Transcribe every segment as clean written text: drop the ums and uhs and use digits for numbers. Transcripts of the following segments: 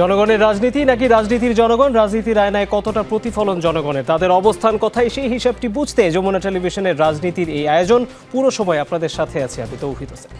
জনগণের রাজনীতি নাকি রাজনীতির জনগণ, রাজনীতির আয়নায় কতটা প্রতিফলন জনগণের, তাদের অবস্থান কোথায়, সেই হিসাবটি বুঝতে যমুনা টেলিভিশনের রাজনীতির এই আয়োজন। পুরো সময় আপনাদের সাথে আছি আমি তৌহিদ হোসেন।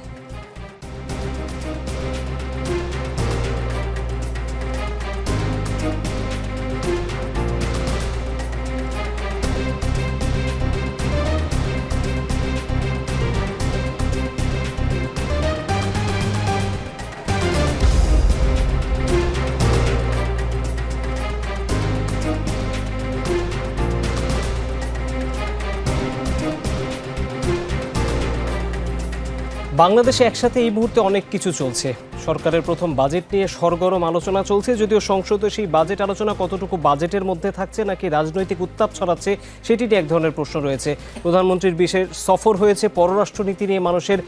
বাংলাদেশে একসাথে এই মুহূর্তে অনেক কিছু চলছে। সরকারের প্রথম বাজেট নিয়ে সরগরম আলোচনা চলছে, যদিও সংসদে সেই বাজেট আলোচনা কতটুকু বাজেটের মধ্যে থাকছে নাকি রাজনৈতিক উত্তাপ ছড়াচ্ছে সেটি নিয়ে এক ধরনের প্রশ্ন রয়েছে। প্রধানমন্ত্রীর বিশেষ সফর হয়েছে, পররাষ্ট্রনীতি নিয়ে মানুষের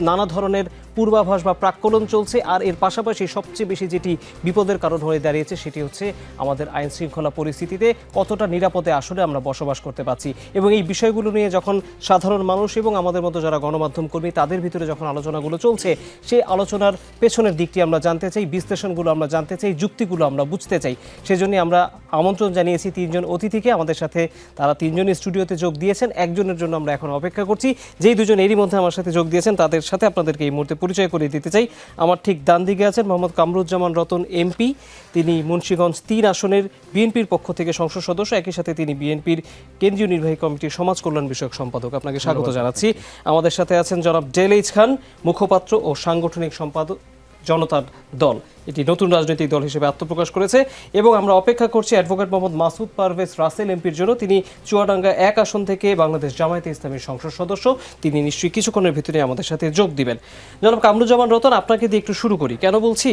নানা ধরনের পূর্বাভাস বা প্রাক্কলন চলছে। আর এর পাশাপাশি সবচেয়ে বেশি যেটি বিপদের কারণ হয়ে দাঁড়িয়েছে সেটি হচ্ছে আমাদের আইন শৃঙ্খলা পরিস্থিতিতে কতটা নিরাপদে আসলে আমরা বসবাস করতে পারছি। এবং এই বিষয়গুলো নিয়ে যখন সাধারণ মানুষ এবং আমাদের মতো যারা গণমাধ্যম কর্মী তাদের ভিতরে যখন আলোচনাগুলো চলছে, সেই আলোচনার পেছনের দিকটি আমরা জানতে চাই, বিশ্লেষণগুলো আমরা জানতে চাই, যুক্তিগুলো আমরা বুঝতে চাই। সেজন্যই আমরা আমন্ত্রণ জানিয়েছি তিনজন অতিথিকে। আমাদের সাথে তারা তিনজনই স্টুডিওতে যোগ দিয়েছেন। একজনের জন্য আমরা এখন অপেক্ষা করছি। যেই দুজন এরই মধ্যে আমার সাথে যোগ দিয়েছেন তাদের সাথে আপনাদেরকে এই মুহূর্তে পরিচয় করিয়ে দিতে চাই। আমার ঠিক ডান দিকে আছেন মোহাম্মদ কামরুজ্জামান রতন এমপি। তিনি মুন্সিগঞ্জ ৩ আসনের বিএনপির পক্ষ থেকে সংসদ সদস্য, একই সাথে তিনি বিএনপির কেন্দ্রীয় নির্বাহী কমিটির সমাজ কল্যাণ বিষয়ক সম্পাদক। আপনাকে স্বাগত জানাচ্ছি। আমাদের সাথে আছেন জনাব ডেলএইচ খান, মুখপাত্র ও সাংগঠনিক সম্পাদক, জনতার দল, এটি নতুন রাজনৈতিক দল হিসেবে আত্মপ্রকাশ করেছে। এবং আমরা অপেক্ষা করছি অ্যাডভোকেট মোহাম্মদ মাসুদ পারভেজ রাসেল এমপির জন্য। তিনি চুয়াডাঙ্গা 1 আসন থেকে বাংলাদেশ জামায়াতে ইসলামীর সংসদ সদস্য। তিনি নিশ্চয়ই কিছুক্ষণের ভিতরে আমাদের সাথে যোগ দিবেন। জনাব কামরুজ্জামান রতন, আপনাকে দিয়ে একটু শুরু করি। কেন বলছি,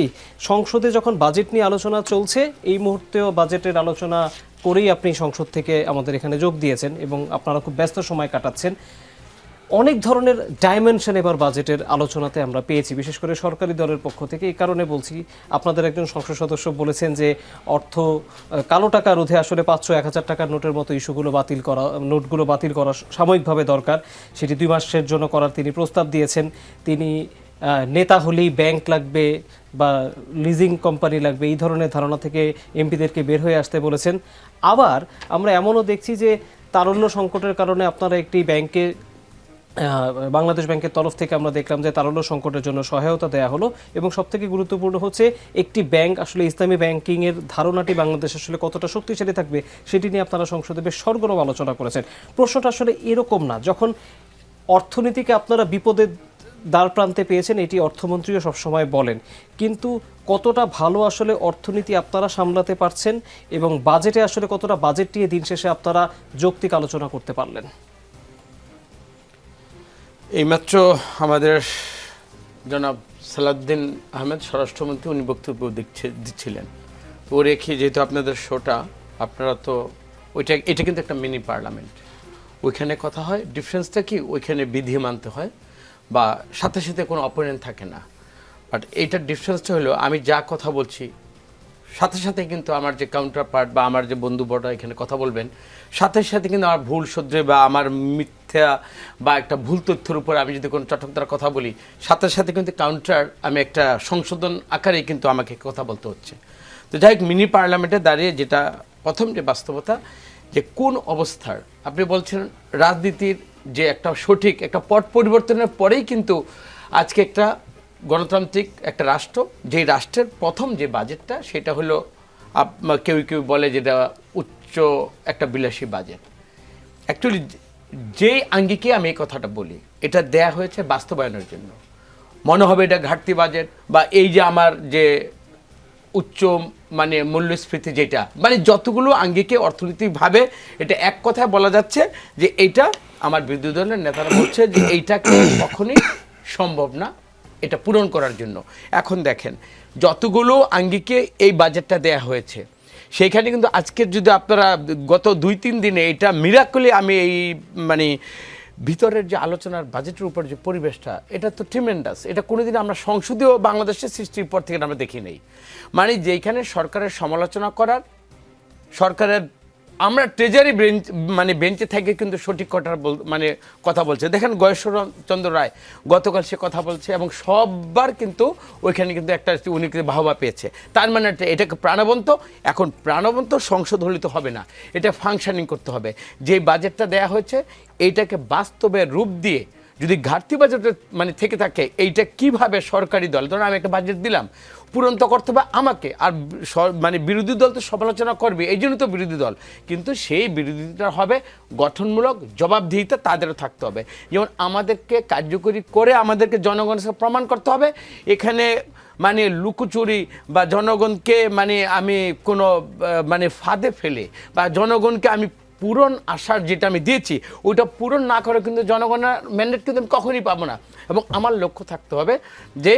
সংসদে যখন বাজেট নিয়ে আলোচনা চলছে, এই মুহূর্তেও বাজেটের আলোচনা করেই আপনি সংসদ থেকে আমাদের এখানে যোগ দিয়েছেন এবং আপনারা খুব ব্যস্ত সময় কাটাচ্ছেন। অনেক ধরনের ডাইমেনশন এবার বাজেটের আলোচনাতে আমরা পেয়েছি, বিশেষ করে সরকারি দলের পক্ষ থেকে। এই কারণে বলছি, আপনাদের একজন সংসদ সদস্য বলেছেন যে কালো টাকা রোধে আসলে 500-1000 টাকার নোটের মতো নোটগুলো বাতিল করা সাময়িকভাবে দরকার। সেটি 2 মাসের জন্য করার তিনি প্রস্তাব দিয়েছেন। তিনি নেতা হলেই ব্যাংক লাগবে বা লিজিং কোম্পানি লাগবে, এই ধরনের ধারণা থেকে এমপিদেরকে বের হয়ে আসতে বলেছেন। আবার আমরা এমনও দেখছি যে তারল্য সংকটের কারণে আপনারা একটি ব্যাংকে, বাংলাদেশ ব্যাংকের তরফ থেকে আমরা দেখলাম যে তারল্য সংকটের জন্য সহায়তা দেওয়া হলো। এবং সবথেকে গুরুত্বপূর্ণ হচ্ছে, একটি ব্যাংক আসলে ইসলামী ব্যাংকিংয়ের ধারণাটি বাংলাদেশ আসলে কতটা শক্তিশালী থাকবে সেটি নিয়ে আপনারা সংসদে বেশ সরগরম আলোচনা করেছেন। প্রশ্নটা আসলে এরকম না, যখন অর্থনীতিকে আপনারা বিপদের দ্বার প্রান্তে পেয়েছেন, এটি অর্থমন্ত্রীও সবসময় বলেন, কিন্তু কতটা ভালো আসলে অর্থনীতি আপনারা সামলাতে পারছেন এবং বাজেটে আসলে কতটা বাজেট নিয়ে দিন শেষে আপনারা যৌক্তিক আলোচনা করতে পারলেন? এইমাত্র আমাদের জনাব সালাউদ্দিন আহমেদ স্বরাষ্ট্রমন্ত্রী উনি বক্তব্য দিচ্ছিলেন, তো ও রেখে যেহেতু আপনাদের শোটা, আপনারা তো এটা কিন্তু একটা মিনি পার্লামেন্ট, ওইখানে কথা হয়। ডিফারেন্সটা কি, ওইখানে বিধি মানতে হয় বা সাথে সাথে কোনো অপোনেন্ট থাকে না। বাট এইটার ডিফারেন্সটা হলো, আমি যা কথা বলছি সাথে সাথে কিন্তু আমার যে কাউন্টার পার্ট বা আমার যে বন্ধুবরা এখানে কথা বলবেন, সাথে সাথে কিন্তু আমার ভুল শুধরে বা আমার মিথ্যা বা একটা ভুল তথ্যের উপর আমি যদি কোনো চটকদার কথা বলি, সাথে সাথে কিন্তু কাউন্টার আমি একটা সংশোধন আকারেই কিন্তু আমাকে কথা বলতে হচ্ছে। তো যাই হোক, মিনি পার্লামেন্টে দাঁড়িয়ে যেটা প্রথম যে বাস্তবতা, যে কোন অবস্থার আপনি বলছেন রাজনীতির যে একটা সঠিক একটা পট পরিবর্তনের পরেই কিন্তু আজকে একটা গণতান্ত্রিক একটা রাষ্ট্র, যেই রাষ্ট্রের প্রথম যে বাজেটটা সেটা হলো কেউ কেউ বলে যেটা উচ্চ একটা বিলাসী বাজেট। অ্যাকচুয়ালি যেই আঙ্গিকে আমি এই কথাটা বলি, এটা দেয়া হয়েছে বাস্তবায়নের জন্য। মনে হবে এটা ঘাটতি বাজেট বা এই যে আমার যে উচ্চ মানে মূল্যস্ফীতি, যেটা মানে যতগুলো আঙ্গিকে অর্থনৈতিকভাবে এটা এক কথায় বলা যাচ্ছে যে এইটা আমার বিরোধী দলের নেতারা বলছে যে এইটাকে কখনোই সম্ভব না এটা পূরণ করার জন্য। এখন দেখেন, যতগুলো আঙ্গিকে এই বাজেটটা দেয়া হয়েছে, সেইখানে কিন্তু আজকের যদি আপনারা গত 2-3 দিনে এটা মিরাকলি আমি এই মানে ভিতরের যে আলোচনার বাজেটের উপর যে পরিবেশটা, এটা তো ট্রিমেন্ডাস। এটা কোনোদিন আমরা সংসদীয় বাংলাদেশের সৃষ্টির পর থেকে আমরা দেখি নেই। মানে যেইখানে সরকারের সমালোচনা করার, সরকারের আমরা ট্রেজারি বেঞ্চে থেকে কিন্তু সঠিক কথা বলছে। দেখেন গয়েশ্বরচন্দ্র রায় গতকাল সে কথা বলছে এবং সববার কিন্তু ওইখানে কিন্তু একটা উনি কিন্তু বাহবা পেয়েছে। তার মানে এটাকে প্রাণবন্ত, এখন প্রাণবন্ত সংসদ হলে তো হবে না, এটা ফাংশনিং করতে হবে। যে বাজেটটা দেয়া হয়েছে এইটাকে বাস্তবে রূপ দিয়ে যদি ঘাটতি বাজেট থেকে থাকে, এইটা কিভাবে সরকারি দল, ধরুন আমি একটা বাজেট দিলাম, পূরণ তো করতে হবে আমাকে, আর বিরোধী দল তো সমালোচনা করবে, এই জন্য তো বিরোধী দল, কিন্তু সেই বিরোধিতা হবে গঠনমূলক, জবাবদিহিতা তাদেরও থাকতে হবে। যেমন আমাদেরকে কার্যকরী করে আমাদেরকে জনগণকে প্রমাণ করতে হবে। এখানে লুকোচুরি বা জনগণকে আমি কোনো ফাঁদে ফেলে বা জনগণকে আমি পূরণ আশার যেটা আমি দিয়েছি ওইটা পূরণ না করে কিন্তু জনগণের ম্যান্ডেট কিন্তু আমি কখনই পাবো না। এবং আমার লক্ষ্য থাকতে হবে যে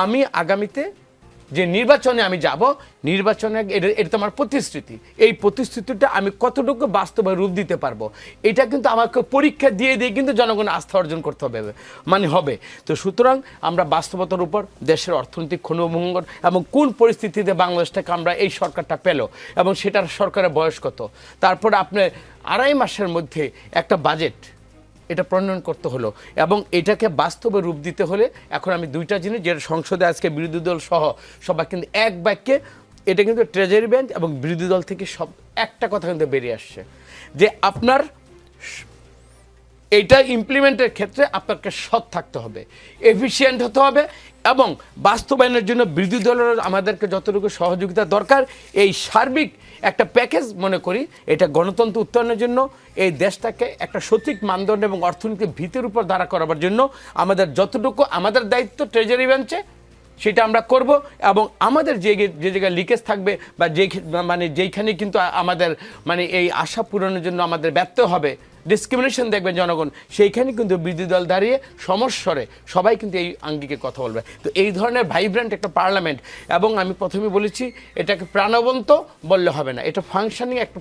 আমি আগামীতে যে নির্বাচনে আমি যাব, নির্বাচনে এটা তো আমার প্রতিশ্রুতি, এই প্রতিশ্রুতিটা আমি কতটুকু বাস্তবে রূপ দিতে পারবো, এটা কিন্তু আমাকে পরীক্ষা দিয়ে কিন্তু জনগণের আস্থা অর্জন করতে হবে হবে। তো সুতরাং আমরা বাস্তবতার উপর দেশের অর্থনৈতিক ক্ষণভঙ্গর এবং কোন পরিস্থিতিতে বাংলাদেশটাকে আমরা এই সরকারটা পেল এবং সেটার সরকারের বয়স কত, তারপর আপনি 2.5 মাসের মধ্যে একটা বাজেট এটা প্রণয়ন করতে হলো এবং এটাকে বাস্তবে রূপ দিতে হলে এখন আমি দুইটা জিনিস, যেটা সংসদে আজকে বিরোধী দল সহ সবাই কিন্তু এক বাক্যে, এটা কিন্তু ট্রেজারি বেঞ্চ এবং বিরোধী দল থেকে সব একটা কথা কিন্তু বেরিয়ে আসছে যে আপনার এইটা ইমপ্লিমেন্টের ক্ষেত্রে আপনাকে সৎ থাকতে হবে, এফিশিয়েন্ট হতে হবে এবং বাস্তবায়নের জন্য বিরোধী দলের আমাদেরকে যতটুকু সহযোগিতা দরকার, এই সার্বিক একটা প্যাকেজ মনে করি এটা গণতন্ত্র উত্তরণের জন্য, এই দেশটাকে একটা সঠিক মানদণ্ড এবং অর্থনৈতিক ভিতের উপর দাঁড়া করাবার জন্য আমাদের যতটুকু আমাদের দায়িত্ব ট্রেজারি বেঞ্চে সেটা আমরা করব। এবং আমাদের যে জায়গায় লিকেজ থাকবে বা যেইখানে কিন্তু আমাদের এই আশা পূরণের জন্য আমাদের ব্যর্থ হবে, ডিসক্রিমিনেশন দেখবেন জনগণ, সেইখানে কিন্তু বিরোধী দল দাঁড়িয়ে সমস্বরে সবাই কিন্তু এই আঙ্গিকে কথা বলবে। তো এই ধরনের ভাইব্রেন্ট একটা পার্লামেন্ট, এবং আমি প্রথমে বলেছি এটাকে প্রাণবন্ত বললে হবে না, এটা ফাংশনিং একটা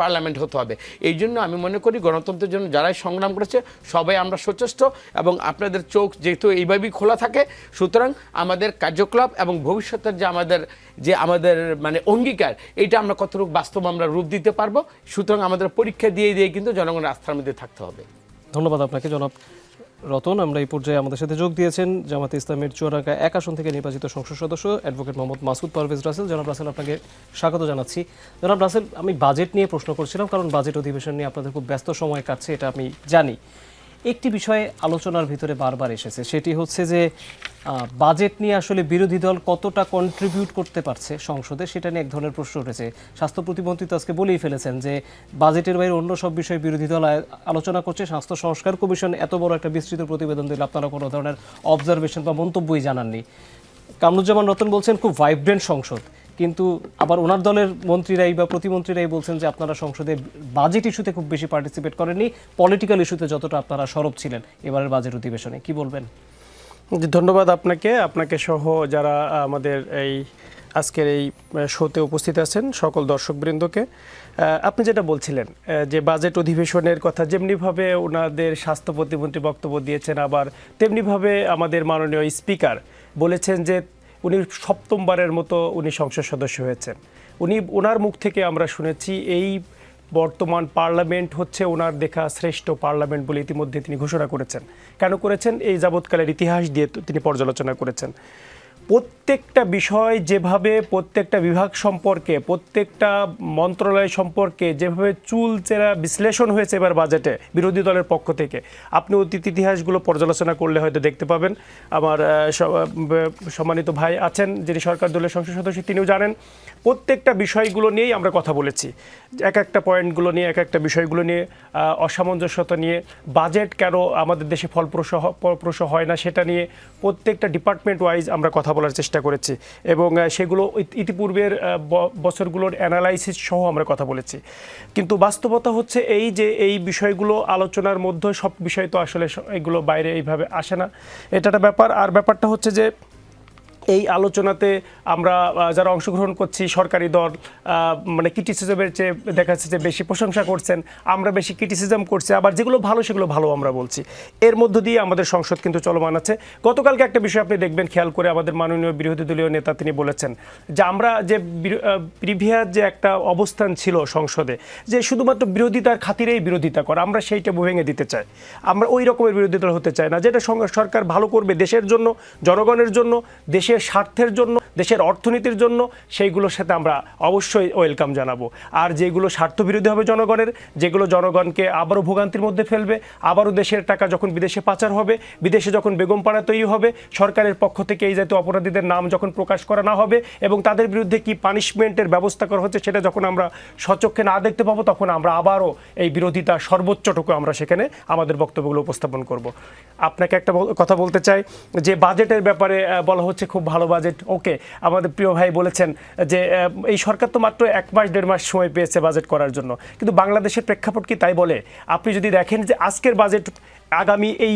পার্লামেন্ট হতে হবে। এই জন্য আমি মনে করি গণতন্ত্রের জন্য যারাই সংগ্রাম করেছে সবাই আমরা সচেষ্ট, এবং আপনাদের চোখ যেহেতু এইভাবেই খোলা থাকে, সুতরাং আমাদের কার্যকলাপ এবং ভবিষ্যতের যে আমাদের অঙ্গীকার, এইটা আমরা কতটুকু বাস্তব আমরা রূপ দিতে পারবো। সুতরাং আমাদের পরীক্ষা দিয়ে কিন্তু জনগণের আস্থার মধ্যে থাকতে হবে। ধন্যবাদ আপনাকে জনাব রতন। আমরা এই পর্যায়ে আমাদের সাথে যোগ দিয়েছেন জামাতে ইসলামের চুয়াডাঙ্গা 1 আসন থেকে নির্বাচিত সংসদ সদস্য অ্যাডভোকেট মোহাম্মদ মাসুদ পারভেজ রাসেল। জনাব রাসেল, আপনাকে স্বাগত জানাচ্ছি। জনাব রাসেল, আমি বাজেট নিয়ে প্রশ্ন করছিলাম, কারণ বাজেট অধিবেশন নিয়ে আপনাদের খুব ব্যস্ত সময় কাটছে, এটা আমি জানি। একটি বিষয়ে আলোচনার ভিতরে বারবার এসেছে, সেটি হচ্ছে যে বাজেট নিয়ে আসলে বিরোধী দল কতটা কন্ট্রিবিউট করতে পারছে সংসদে, সেটা নিয়ে এক ধরনের প্রশ্ন উঠেছে। স্বাস্থ্য প্রতিমন্ত্রী তো আজকে বলেই ফেলেছেন যে বাজেটের বাইরে অন্য সব বিষয়ে বিরোধী দল আলোচনা করছে। স্বাস্থ্য সংস্কার কমিশন এত বড় একটা বিস্তৃত প্রতিবেদন দিলে আপনারা কোনো ধরনের অবজারভেশন বা মন্তব্যই জানাননি। কামরুজ্জামান রতন বলছেন খুব ভাইব্রেন্ট সংসদ, কিন্তু আবার ওনার দলের মন্ত্রীরাই বা প্রতিমন্ত্রীরাই বলছেন যে আপনারা সংসদে বাজেট ইস্যুতে খুব বেশি পার্টিসিপেট করেননি, পলিটিক্যাল ইস্যুতে যতটা আপনারা সরব ছিলেন এবারের বাজেট অধিবেশনে। কি বলবেন? ধন্যবাদ আপনাকে সহ যারা আমাদের এই আজকের এই শোতে উপস্থিত আছেন সকল দর্শকবৃন্দকে। আপনি যেটা বলছিলেন যে বাজেট অধিবেশনের কথা, যেমনিভাবে ওনাদের স্বাস্থ্য প্রতিমন্ত্রী বক্তব্য দিয়েছেন, আবার তেমনিভাবে আমাদের মাননীয় স্পিকার বলেছেন যে উনি 7মবারের মতো উনি সংসদ সদস্য হয়েছেন। ওনার মুখ থেকে আমরা শুনেছি এই বর্তমান পার্লামেন্ট হচ্ছে ওনার দেখা শ্রেষ্ঠ পার্লামেন্ট বলে ইতিমধ্যে তিনি ঘোষণা করেছেন। কেন করেছেন? এই যাবৎকালের ইতিহাস দিয়ে তিনি পর্যালোচনা করেছেন। প্রত্যেকটা বিষয় যেভাবে প্রত্যেকটা বিভাগ সম্পর্কে, প্রত্যেকটা মন্ত্রণালয় সম্পর্কে যেভাবে চুলচেরা বিশ্লেষণ হয়েছে এবার বাজেটে বিরোধী দলের পক্ষ থেকে, আপনি অতীত ইতিহাসগুলো পর্যালোচনা করলে হয়তো দেখতে পাবেন। আমার সম্মানিত ভাই আছেন যিনি সরকার দলের সংসদ সদস্য, তিনিও জানেন প্রত্যেকটা বিষয়গুলো নিয়েই আমরা কথা বলেছি। এক একটা পয়েন্টগুলো নিয়ে, এক একটা বিষয়গুলো নিয়ে, অসামঞ্জস্যতা নিয়ে, বাজেট কেন আমাদের দেশে ফলপ্রসূ হয় না সেটা নিয়ে প্রত্যেকটা ডিপার্টমেন্ট ওয়াইজ আমরা কথা বলার চেষ্টা করেছি, এবং সেগুলো ইতিপূর্বের বছরগুলোর অ্যানালাইসিস সহ আমরা কথা বলেছি। কিন্তু বাস্তবতা হচ্ছে এই যে এই বিষয়গুলো আলোচনার মধ্যে সব বিষয় তো আসলে এগুলো বাইরে এইভাবে আসে না, এটা একটা ব্যাপার। আর ব্যাপারটা হচ্ছে যে এই আলোচনাতে আমরা যারা অংশগ্রহণ করছি সরকারি দল মানে ক্রিটিসিজমের চেয়ে দেখা যাচ্ছে যে বেশি প্রশংসা করছেন, আমরা বেশি ক্রিটিসিজম করছি, আবার যেগুলো ভালো সেগুলো ভালো আমরা বলছি। এর মধ্য দিয়ে আমাদের সংসদ কিন্তু চলমান আছে। গতকালকে একটা বিষয় আপনি দেখবেন খেয়াল করে, আমাদের মাননীয় বিরোধী দলীয় নেতা তিনি বলেছেন যে আমরা যে প্রিভিয়াস যে একটা অবস্থান ছিল সংসদে, যে শুধুমাত্র বিরোধিতার খাতিরেই বিরোধিতা করা, আমরা সেইটা ভেঙে দিতে চাই। আমরা ওই রকমের বিরোধী দল হতে চাই না। যেটা সরকার ভালো করবে দেশের জন্য, জনগণের জন্য, দেশের স্বার্থের জন্য, দেশের অর্থনীতির জন্য, সেইগুলোর সাথে আমরা অবশ্যই ওয়েলকাম জানাবো। আর যেগুলো স্বার্থবিরোধী হবে জনগণের, যেগুলো জনগণকে আবারও ভোগান্তির মধ্যে ফেলবে, আবারও দেশের টাকা যখন বিদেশে পাচার হবে, বিদেশে যখন বেগমপাড়া তৈরি হবে, সরকারের পক্ষ থেকে এই জাতীয় অপরাধীদের নাম যখন প্রকাশ করা না হবে এবং তাদের বিরুদ্ধে কি পানিশমেন্টের ব্যবস্থা করা হচ্ছে সেটা যখন আমরা সচক্ষে না দেখতে পাবো, তখন আমরা আবারও এই বিরোধিতা সর্বোচ্চটুকু আমরা সেখানে আমাদের বক্তব্যগুলো উপস্থাপন করব। আপনাকে একটা কথা বলতে চাই যে বাজেটের ব্যাপারে বলা হচ্ছে খুব ভালো বাজেট। ওকে, আমাদের প্রিয় ভাই বলেছেন যে এই সরকার তো মাত্র 1 মাস 1.5 মাস সময় পেয়েছে বাজেট করার জন্য, কিন্তু বাংলাদেশের প্রেক্ষাপট কি তাই বলে? আপনি যদি দেখেন যে আজকের বাজেট আগামী এই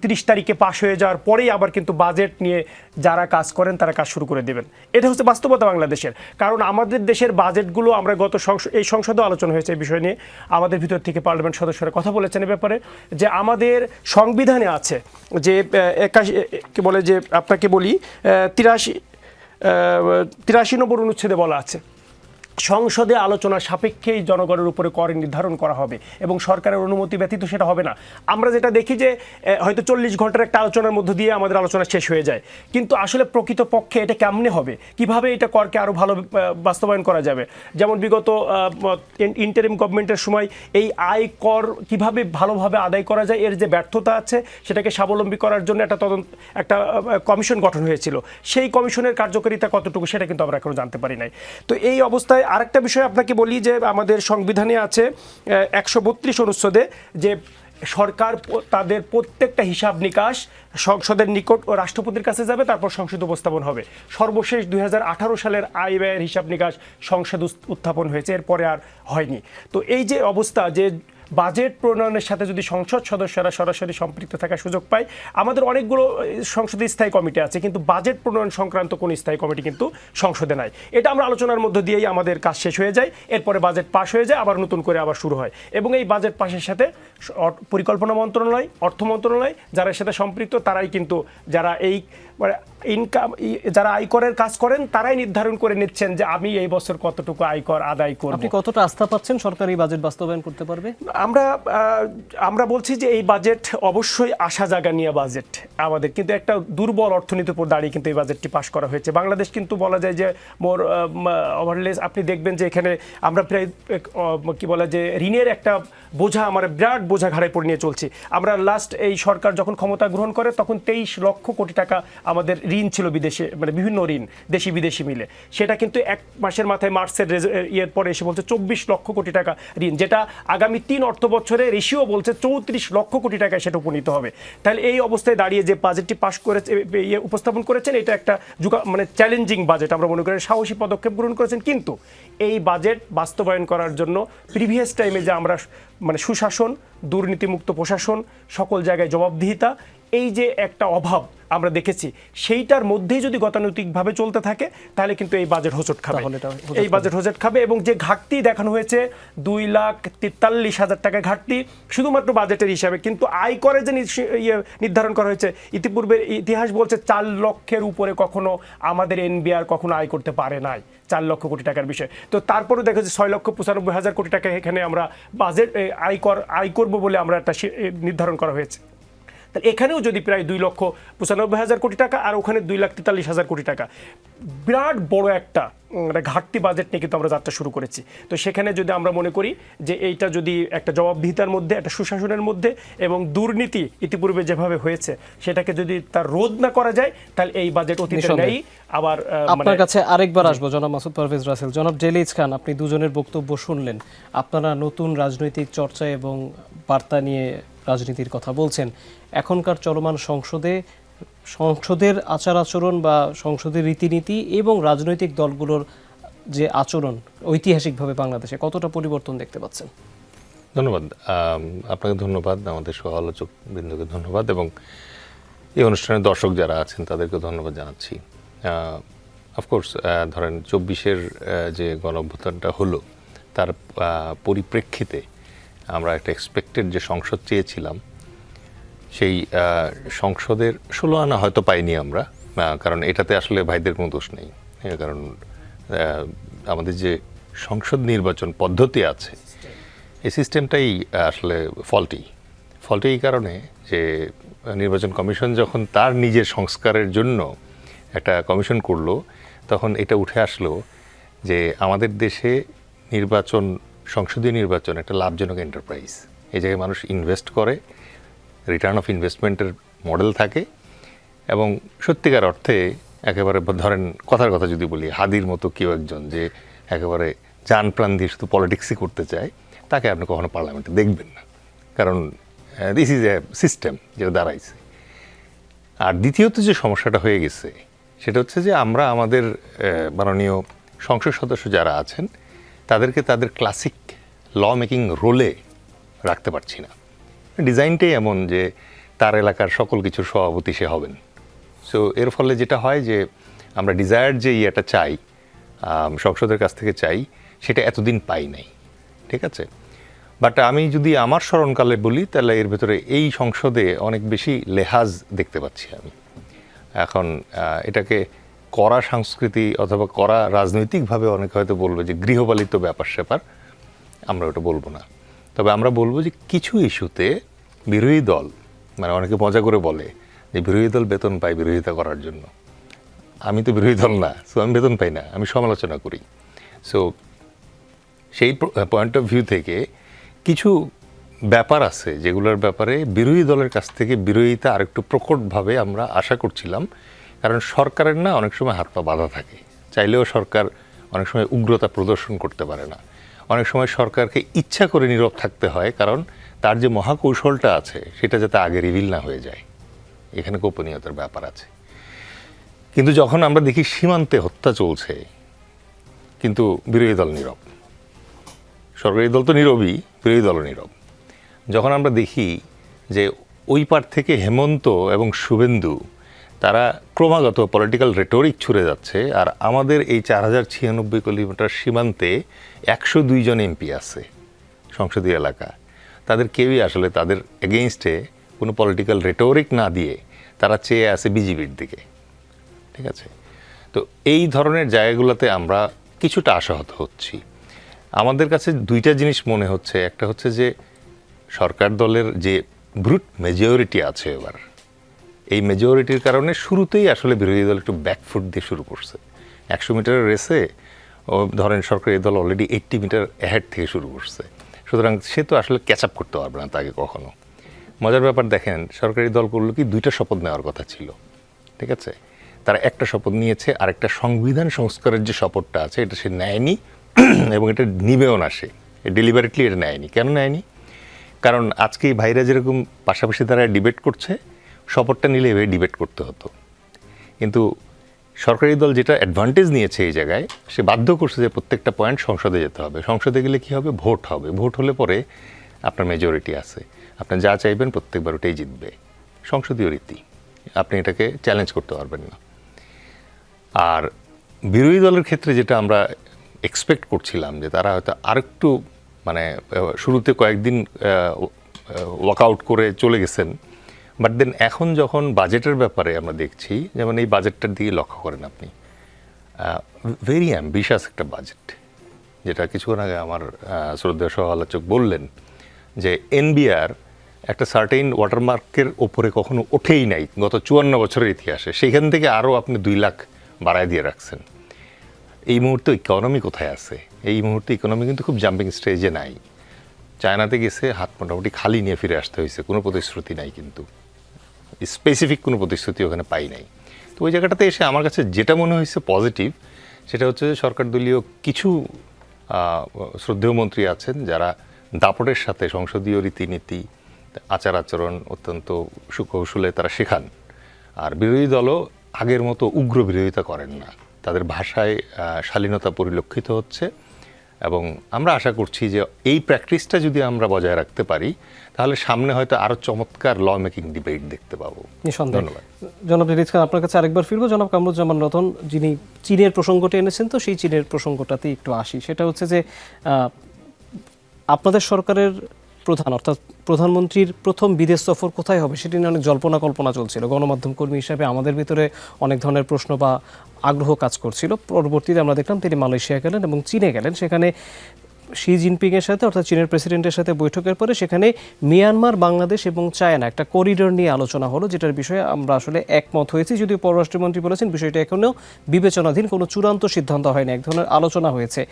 30 তারিখে পাশ হয়ে যাওয়ার পরেই আবার কিন্তু বাজেট নিয়ে যারা কাজ করেন তারা কাজ শুরু করে দেবেন। এটা হচ্ছে বাস্তবতা বাংলাদেশের। কারণ আমাদের দেশের বাজেটগুলো আমরা এই সংসদেও আলোচনা হয়েছে এই বিষয় নিয়ে, আমাদের ভিতর থেকে পার্লামেন্ট সদস্যরা কথা বলেছেন এ ব্যাপারে, যে আমাদের সংবিধানে আছে যে 81 কি বলে যে আপনাকে বলি 83 নম্বর অনুচ্ছেদে বলা আছে সংসদে আলোচনার সাপেক্ষেই জনগণের উপরে কর নির্ধারণ করা হবে এবং সরকারের অনুমতি ব্যতীত সেটা হবে না। আমরা যেটা দেখি যে হয়তো 40 ঘন্টার একটা আলোচনার মধ্য দিয়ে আমাদের আলোচনা শেষ হয়ে যায়, কিন্তু আসলে প্রকৃতপক্ষে এটা কেমনে হবে, কিভাবে এটা করকে আরও ভালো বাস্তবায়ন করা যাবে। যেমন বিগত ইন্টারিম গভর্নমেন্টের সময় এই আয় কর কিভাবে ভালোভাবে আদায় করা যায় এর যে ব্যর্থতা আছে, সেটাকে স্বাবলম্বী করার জন্য একটা কমিশন গঠন হয়েছিল। সেই কমিশনের কার্যকারিতা কতটুকু সেটা কিন্তু আমরা এখনো জানতে পারি নাই। তো এই অবস্থায় আরেকটা বিষয় আপনাকে বলি যে আমাদের সংবিধানে আছে 132 অনুচ্ছেদে যে সরকার তাদের প্রত্যেকটা হিসাব নিকাশ সংসদের নিকট ও রাষ্ট্রপতির কাছে যাবে, তারপর সংসদ উপস্থাপন হবে। সর্বশেষ 2018 সালের আয় ব্যয়ের হিসাব নিকাশ সংসদ উত্থাপন হয়েছে, এরপরে আর হয়নি। তো এই যে অবস্থা, যে বাজেট প্রণয়নের সাথে যদি সংসদ সদস্যরা সরাসরি সম্পৃক্ত থাকার সুযোগ পায়, আমাদের অনেকগুলো সংসদে স্থায়ী কমিটি আছে, কিন্তু বাজেট প্রণয়ন সংক্রান্ত কোনো স্থায়ী কমিটি কিন্তু সংসদে নাই। এটা আমরা আলোচনার মধ্য দিয়েই আমাদের কাজ শেষ হয়ে যায়, এরপরে বাজেট পাস হয়ে যায়, আবার নতুন করে আবার শুরু হয়। এবং এই বাজেট পাসের সাথে পরিকল্পনা মন্ত্রণালয়, অর্থ মন্ত্রণালয় যারা সাথে সম্পৃক্ত, তারাই কিন্তু যারা এই যারা আয়করের কাজ করেন তারাই নির্ধারণ করে নিচ্ছেন যে আমি এই বছর কতটুকু আয়কর আদায় করব। আপনি কতটা আস্থা পাচ্ছেন সরকারি বাজেট বাস্তবায়ন করতে পারবে? আমরা বলছি যে এই বাজেট অবশ্যই আশা জাগা নিয়ে বাজেট আমাদের, কিন্তু একটা দুর্বল অর্থনীতির উপর দাঁড়িয়ে কিন্তু এই বাজেটটি পাস করা হয়েছে। বাংলাদেশ কিন্তু বলা যায় যে মোর ওভারলেস, আপনি দেখবেন যে এখানে আমরা প্রায় কি বলা যে ঋণের একটা বোঝা, আমার বিরাট বোঝা ঘাড়ে পড়ে নিয়ে চলছি। আমরা লাস্ট এই সরকার যখন ক্ষমতা গ্রহণ করে তখন 23 লক্ষ কোটি টাকা আমাদের ঋণ ছিল বিদেশে, মানে বিভিন্ন ঋণ দেশি বিদেশি মিলে। সেটা কিন্তু 1 মাসের মাথায় মার্চের ইয়ের পরে এসে বলছে 24 লক্ষ কোটি টাকা ঋণ, যেটা আগামী 3 অর্থ বছরে রেশিও বলছে 34 লক্ষ কোটি টাকায় সেটা উপনীত হবে। তাহলে এই অবস্থায় দাঁড়িয়ে যে বাজেটটি পাস করেছে, উপস্থাপন করেছেন, এটা একটা মানে চ্যালেঞ্জিং বাজেট আমরা মনে করি, সাহসী পদক্ষেপ গ্রহণ করেছেন। কিন্তু এই বাজেট বাস্তবায়ন করার জন্য প্রিভিয়াস টাইমে যে আমরা মানে সুশাসন, দুর্নীতিমুক্ত প্রশাসন, সকল জায়গায় জবাবদিহিতা, এই যে একটা অভাব আমরা দেখেছি, সেইটার মধ্যেই যদি গতানুগতিকভাবে চলতে থাকে তাহলে কিন্তু এই বাজেট হোঁচট খাবে, এই বাজেট হোঁচট খাবে। এবং যে ঘাটতি দেখানো হয়েছে 2,43,000 টাকা ঘাটতি শুধুমাত্র বাজেটের হিসাবে, কিন্তু আয় করে যে নির্ধারণ করা হয়েছে, ইতিপূর্বে ইতিহাস বলছে 4 লক্ষের উপরে কখনো আমাদের এনবিআর কখনো আয় করতে পারে নাই, 4 লক্ষ কোটি টাকার বিষয়। তো তারপরেও দেখা যাচ্ছে 6,95,000 কোটি টাকা এখানে আমরা বাজেট আয় করবো বলে আমরা একটা নির্ধারণ করা হয়েছে। তাহলে এখানেও যদি প্রায় 2,95,000 কোটি টাকা আর ওখানে 2,43,000 কোটি টাকা, বিরাট বড় একটা ঘাটতি বাজেট নিয়ে কিন্তু আমরা যাত্রা শুরু করেছি। তো সেখানে যদি আমরা মনে করি যে এইটা যদি একটা জবাবদিহিতার মধ্যে, একটা সুশাসনের মধ্যে এবং দুর্নীতি ইতিপূর্বে যেভাবে হয়েছে সেটাকে যদি তার রোধ না করা যায়, তাহলে এই বাজেট অতীতের ন্যায় আবার। আপনার কাছে আরেকবার আসবো জনাব মাসুদ পারভেজ রাসেল। জনাব জেলিজ খান, আপনি দুজনের বক্তব্য শুনলেন, আপনারা নতুন রাজনৈতিক চর্চা এবং বার্তা নিয়ে রাজনীতির কথা বলছেন। এখনকার চলমান সংসদের আচার আচরণ বা সংসদের রীতিনীতি এবং রাজনৈতিক দলগুলোর যে আচরণ ঐতিহাসিকভাবে বাংলাদেশে কতটা পরিবর্তন দেখতে পাচ্ছেন? ধন্যবাদ আপনাকে, ধন্যবাদ আমাদের সহ আলোচক বৃন্দকে ধন্যবাদ, এবং এই অনুষ্ঠানের দর্শক যারা আছেন তাদেরকে ধন্যবাদ জানাচ্ছি। অফকোর্স ধরেন 24-এর যে গণঅভ্যুত্থানটা হলো তার পরিপ্রেক্ষিতে আমরা একটা এক্সপেক্টেড যে সংসদ চেয়েছিলাম সেই সংসদের 16 আনা হয়তো পাইনি আমরা, কারণ এটাতে আসলে ভাইদের কোনো দোষ নেই। কারণ আমাদের যে সংসদ নির্বাচন পদ্ধতি আছে এই সিস্টেমটাই আসলে ফল্টি এই কারণে যে নির্বাচন কমিশন যখন তার নিজের সংস্কারের জন্য একটা কমিশন করলো তখন এটা উঠে আসলো যে আমাদের দেশে নির্বাচন, সংসদীয় নির্বাচন একটা লাভজনক এন্টারপ্রাইজ। এই জায়গায় মানুষ ইনভেস্ট করে, রিটার্ন অফ ইনভেস্টমেন্টের মডেল থাকে এবং সত্যিকার অর্থে একেবারে ধরেন কথার কথা যদি বলি হাদির মতো কেউ একজন যে একেবারে জান প্রাণ দিয়ে শুধু পলিটিক্সই করতে চায় তাকে আপনি কখনো পার্লামেন্টে দেখবেন না, কারণ দিস ইজ এ সিস্টেম যেটা দাঁড়াইছে। আর দ্বিতীয়ত যে সমস্যাটা হয়ে গেছে সেটা হচ্ছে যে আমরা আমাদের মাননীয় সংসদ সদস্য যারা আছেন তাদেরকে তাদের ক্লাসিক ল মেকিং রোলে রাখতে পারছি না। ডিজাইনটাই এমন যে তার এলাকার সকল কিছুর সভাপতি সে হবেন। সো এর ফলে যেটা হয় যে আমরা ডিজায়ার্ড যে ইয়েটা চাই, সংসদের কাছ থেকে চাই, সেটা এতদিন পাই নাই, ঠিক আছে। বাট আমি যদি আমার স্মরণকালে বলি তাহলে এর ভেতরে এই সংসদে অনেক বেশি লেহাজ দেখতে পাচ্ছি আমি। এখন এটাকে কড়া সংস্কৃতি অথবা কড়া রাজনৈতিকভাবে অনেকে হয়তো বলবে যে গৃহপালিত ব্যাপার স্যাপার, আমরা ওটা বলবো না। তবে আমরা বলবো যে কিছু ইস্যুতে বিরোধী দল, মানে অনেকে মজা করে বলে যে বিরোধী দল বেতন পায় বিরোধিতা করার জন্য। আমি তো বিরোধী দল না, সো আমি বেতন পাই না, আমি সমালোচনা করি। সো সেই পয়েন্ট অফ ভিউ থেকে কিছু ব্যাপার আছে যেগুলোর ব্যাপারে বিরোধী দলের কাছ থেকে বিরোধিতা আরেকটু প্রকটভাবে আমরা আশা করছিলাম, কারণ সরকারের না অনেক সময় হাত পা বাঁধা থাকে, চাইলেও সরকার অনেক সময় উগ্রতা প্রদর্শন করতে পারে না। অনেক সময় সরকারকে ইচ্ছা করে নীরব থাকতে হয়, কারণ তার যে মহাকৌশলটা আছে সেটা যাতে আগে রিভিল না হয়ে যায়, এখানে গোপনীয়তার ব্যাপার আছে। কিন্তু যখন আমরা দেখি সীমান্তে হত্যা চলছে কিন্তু বিরোধী দল নীরব, সরকারি দল তো নীরবই, বিরোধী দলও নীরব। যখন আমরা দেখি যে ওই পার থেকে হেমন্ত এবং শুভেন্দু তারা ক্রমাগত পলিটিক্যাল রেটোরিক ছুড়ে যাচ্ছে, আর আমাদের এই 4096 কিলোমিটার সীমান্তে 102 জন এমপি আছে সংসদীয় এলাকা, তাদের কেউই আসলে তাদের এগেইনস্টে কোনো পলিটিক্যাল রেটোরিক না দিয়ে তারা চেয়ে আছে বিজেপির দিকে, ঠিক আছে। তো এই ধরনের জায়গাগুলোতে আমরা কিছুটা আশাহত হচ্ছি। আমাদের কাছে দুইটা জিনিস মনে হচ্ছে, একটা হচ্ছে যে সরকার দলের যে ব্রুট মেজরিটি আছে এবার, এই মেজরিটির কারণে শুরুতেই আসলে বিরোধী দল একটু ব্যাকফুট দিয়ে শুরু করছে। 100 মিটারের রেসে ও ধরেন সরকারি দল অলরেডি 80 মিটার অ্যাহেড থেকে শুরু করছে, সুতরাং সে তো আসলে ক্যাচ আপ করতে পারবে না তাকে কখনো। মজার ব্যাপার দেখেন, সরকারি দলগুলো কি 2টা শপথ নেওয়ার কথা ছিল, ঠিক আছে। তারা একটা শপথ নিয়েছে, আর একটা সংবিধান সংস্কারের যে শপথটা আছে এটা সে নেয়নি এবং এটা নিবেও না, সে ডেলিভারেটলি এটা নেয়নি। কেন নেয়নি? কারণ আজকে এই ভাইরা যেরকম পাশাপাশি তারা ডিবেট করছে, শপথটা নিলে এভাবে ডিবেট করতে হতো। কিন্তু সরকারি দল যেটা অ্যাডভান্টেজ নিয়েছে এই জায়গায়, সে বাধ্য করছে যে প্রত্যেকটা পয়েন্ট সংসদে যেতে হবে। সংসদে গেলে কী হবে? ভোট হবে। ভোট হলে পরে আপনার মেজরিটি আছে, আপনি যা চাইবেন প্রত্যেকবার ওটাই জিতবে, সংসদীয় রীতি, আপনি এটাকে চ্যালেঞ্জ করতে পারবেন না। আর বিরোধী দলের ক্ষেত্রে যেটা আমরা এক্সপেক্ট করছিলাম যে তারা হয়তো আরেকটু মানে শুরুতে কয়েকদিন ওয়ার্কআউট করে চলে গেছেন, বাট দেন এখন যখন বাজেটের ব্যাপারে আমরা দেখছি, যেমন এই বাজেটটার দিকে লক্ষ্য করেন আপনি, ভেরি অ্যাম্বিশাস একটা বাজেট, যেটা কিছুক্ষণ আগে আমার শ্রদ্ধেয় সহ আলোচক বললেন যে এনবিআর একটা সার্টেইন ওয়াটারমার্কের ওপরে কখনো ওঠেই নাই গত 54 বছরের ইতিহাসে, সেইখান থেকে আরও আপনি 2 লাখ বাড়ায় দিয়ে রাখছেন। এই মুহূর্তে ইকোনমি কোথায় আছে? এই মুহূর্তে ইকোনমি কিন্তু খুব জাম্পিং স্টেজে নাই। চায়নাতে গেছে, হাত মোটামুটি খালি নিয়ে ফিরে আসতে হয়েছে, কোনো প্রতিশ্রুতি নাই, কিন্তু স্পেসিফিক কোনো প্রতিশ্রুতি ওখানে পাই নাই। তো ওই জায়গাটাতে এসে আমার কাছে যেটা মনে হয়েছে পজিটিভ, সেটা হচ্ছে যে সরকার দলীয় কিছু শ্রদ্ধেয় মন্ত্রী আছেন যারা দাপটের সাথে সংসদীয় রীতিনীতি, আচার আচরণ অত্যন্ত সুকৌশলে তারা শেখান। আর বিরোধী দলও আগের মতো উগ্র বিরোধিতা করেন না, তাদের ভাষায় শালীনতা পরিলক্ষিত হচ্ছে এবং আমরা আশা করছি যে এই প্র্যাকটিসটা যদি আমরা বজায় রাখতে পারি তাহলে সামনে হয়তো আরও চমৎকার ল মেকিং ডিবেট দেখতে পাবো। নিঃসন্দেহে। ধন্যবাদ। জনাব রিলিজ খান, আপনার কাছে আরেকবার ফিরবো। জনাব কামরুজ্জামান রতন, যিনি চীনের প্রসঙ্গটি এনেছেন, তো সেই চীনের প্রসঙ্গটাতেই একটু আসি। সেটা হচ্ছে যে আপনাদের সরকারের প্রধান অর্থাৎ প্রধানমন্ত্রীর প্রথম বিদেশ সফর কোথায় হবে সেটি নিয়ে অনেক জল্পনা কল্পনা চলছিল। গণমাধ্যম কর্মী হিসাবে আমাদের ভিতরে অনেক ধরনের প্রশ্ন বা আগ্রহ কাজ করছিল। পরবর্তীতে আমরা দেখলাম তিনি মালয়েশিয়া গেলেন এবং চীনে গেলেন। সেখানে শি জিনপিংয়ের সাথে অর্থাৎ চীনের প্রেসিডেন্টের সাথে বৈঠকের পরে সেখানে মিয়ানমার, বাংলাদেশ এবং চায়না একটা করিডোর নিয়ে আলোচনা হলো, যেটার বিষয়ে আমরা আসলে একমত হয়েছি। যদিও পররাষ্ট্রমন্ত্রী বলেছেন বিষয়টা এখনও বিবেচনাধীন, কোনো চূড়ান্ত সিদ্ধান্ত হয়নি, এক ধরনের আলোচনা হয়েছে।